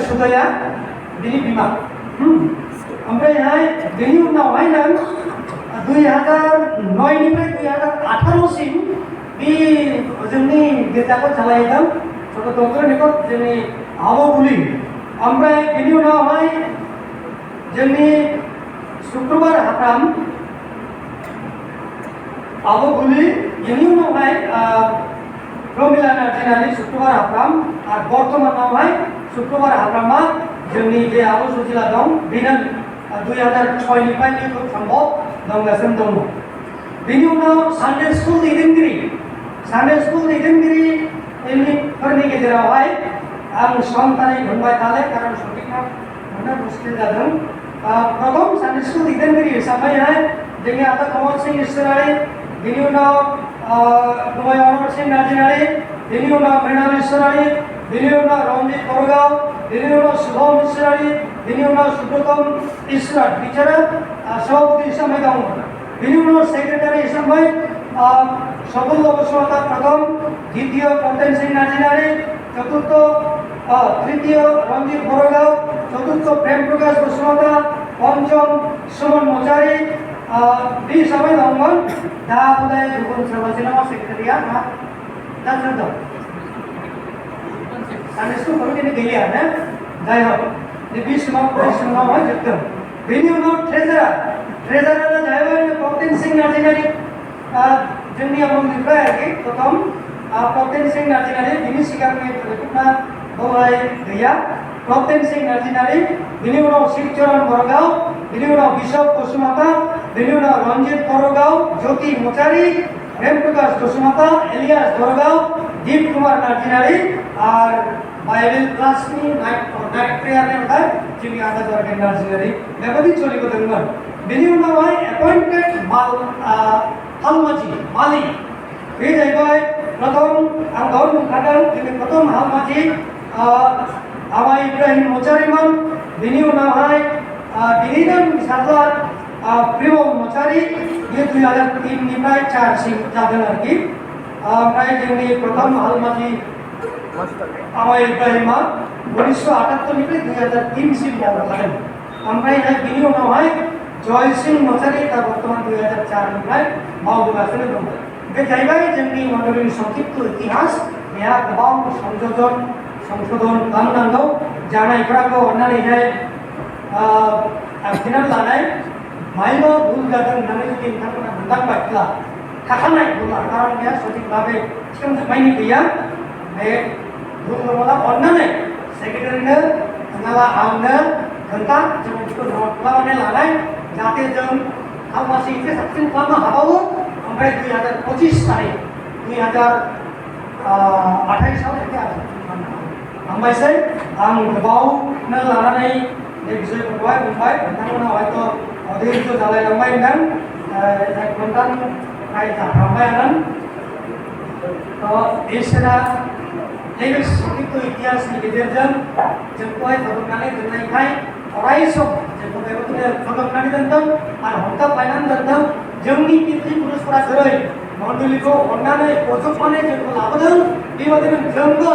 सुदया बिनि बिमा ओमफ्रायहाय बेनि उनावहाय नों 2009निफ्राय 2018सिम बे जोंनि गिर्जाखौ सालायदों डक्टरनिखौ जोंनि हाबागुलि ओमफ्राय बेनि उनावहाय जोंनि शुक्रबार हाब्राम हाबागुलि बेनि उनावहाय प्रमिला नार्जारि शुक्रबार हाब्राम आरो बर्तमानावहाय शुक्रबार हाब्रामा जोंनि बे आर'ज जिल्ला दं बेनो 2006निफ्राय निफ्राय सम्भब दंगासिनो दङ बेनि उनाव सानडे स्कुल दैदेनगिरिफोरनि गेजेरावहाय आं समथानै मोनबाय थानाय खारन सटिकआ मोननो मुस्किल जादों प्रथम सानडे स्कुल दैदेनगिरि हिसाबैहाय जोंनि आदा कमल सिंह इसोरारि बेनि उनाव गुमै अनर सिंह नार्जारि बेनि उनाव मृणाल इसोरारि बेनि उनाव रन्जित बरगाव बेनि उनाव शुभम इसोरारि बेनि उनाव सुब्रतम इसोरार बिसोरो सभापति हिसाबै दङ बेनि उनाव सेक्रेटारि हिसाबै सफुल्ल बसुमतारी प्रथम द्वितीय प्रतेन सिंह नार्जारि चतुर्थ तृतीय रंजित बरगाव चतुर्थ प्रेम प्रकाश बसुमतारी पंचम सुमन मचारी बे हिसाबै दंमोन दा उदाय गुबुन सोरबा जेनेबा सेक्रेटारिया मा दा सोर दं सानडे स्कुल कमिटिनि गैलिया ना जाय हक बे समावहाय जोबदों बेनि उनाव ट्रेजारारा जाहैबाय प्रतेन सिंह नार्जारि जोंनि आमोलनिफ्राय आरोखि प्रथम प्रतेन सिंह नार्जारि बिनि सिगांनि बेखौना बेवहाय गैया प्रतेन सिंह नार्जारि बिनि उनाव शिवचरण बरगाव बिनि उनाव बिशप बसुमतारी बिनि उनाव रंजित बरगाव ज्योति मचारी प्रेम प्रकाश बसुमतारी एलियास बरगाव दीप कुमार नार्जारि और बाइबल क्लासनि नाइट प्रेयारनि थाखाय जोंनि आदा जरगेन नार्जारि बेबायदि सोलिबोदोंमोन बेनि उनावहाय एपइन्टेड हालमाजि मालि बे जाहैबाय प्रथम आं दहाय बुंखादों जोंनि प्रथम हालमाजि आबा इब्राहिम मचारिमोन बेनि उनावहाय बिनिनो फिसाज्ला प्रिमल मचारी बे 2003निफ्राय 4सिम जादों आरोखि ओमफ्राय जोंनि प्रथम हालमाजि आबा इब्राहिमा 1978निफ्राय 2003सिम मावबोखादों ओमफ्रायहाय बिनि उनावहाय जय सिंह मचारी दा बर्तमान 2004निफ्राय मावबोगासिनो दं बे जाहैबाय जोंनि मण्डलीनि संक्षिप्त इतिहास बेहा गोबां संशोधन खालामनांगौ जानायफोरखौ अन्नानैहाय आखिनानै लानाय माइबा भुल जादों होननानै जुदि नोंथांमोना मोनदांबायब्ला थाखानाय भुला खारन बेहा सঠিक भाबै थिखांजोबनायनि गैया बे भुल दङब्ला अन्नानै सेक्रेटारिनो नङाब्ला आंनो खोन्था जों बेखौ नट खालामनानै लानाय जाहाथे जों हालमाजि एसे साबसिन खालामनो हाबावो ओमफ्राय 2025 तारिख 2028आव एखे हामबायसै आं गोबावनो लानानै बे बिसयफोरखौहाय बुंबाय नोंथांमोना हयथ' धैर्य जालायलांबाय होनदों 1 घन्टानिफ्राय जाफ्रामबायानो इसोरा नैबे संक्षिप्त इतिहासनि गेजेरजों जोंखौहाय फोरोंनानै दोननायखाय अराय सम जोंखौ बेबायदिनो फोरोंनानै दोनदों आरो हमथाबलायनानै दोनदों जोंनि पितृपुरुषफोरा जेरै मण्डलीखौ अननानै बजबनानै जोंखौ लाबोदों बेबायदिनो जोंबो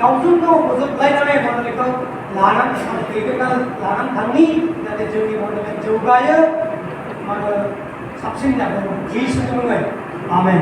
गावजों गाव बजबलायनानै मण्डलीखौ लानानै लानानै थांनि जाहाथे जोंनि मण्डली जौगायो माने साबसिन जागोन जिसुनि मुङै आमेन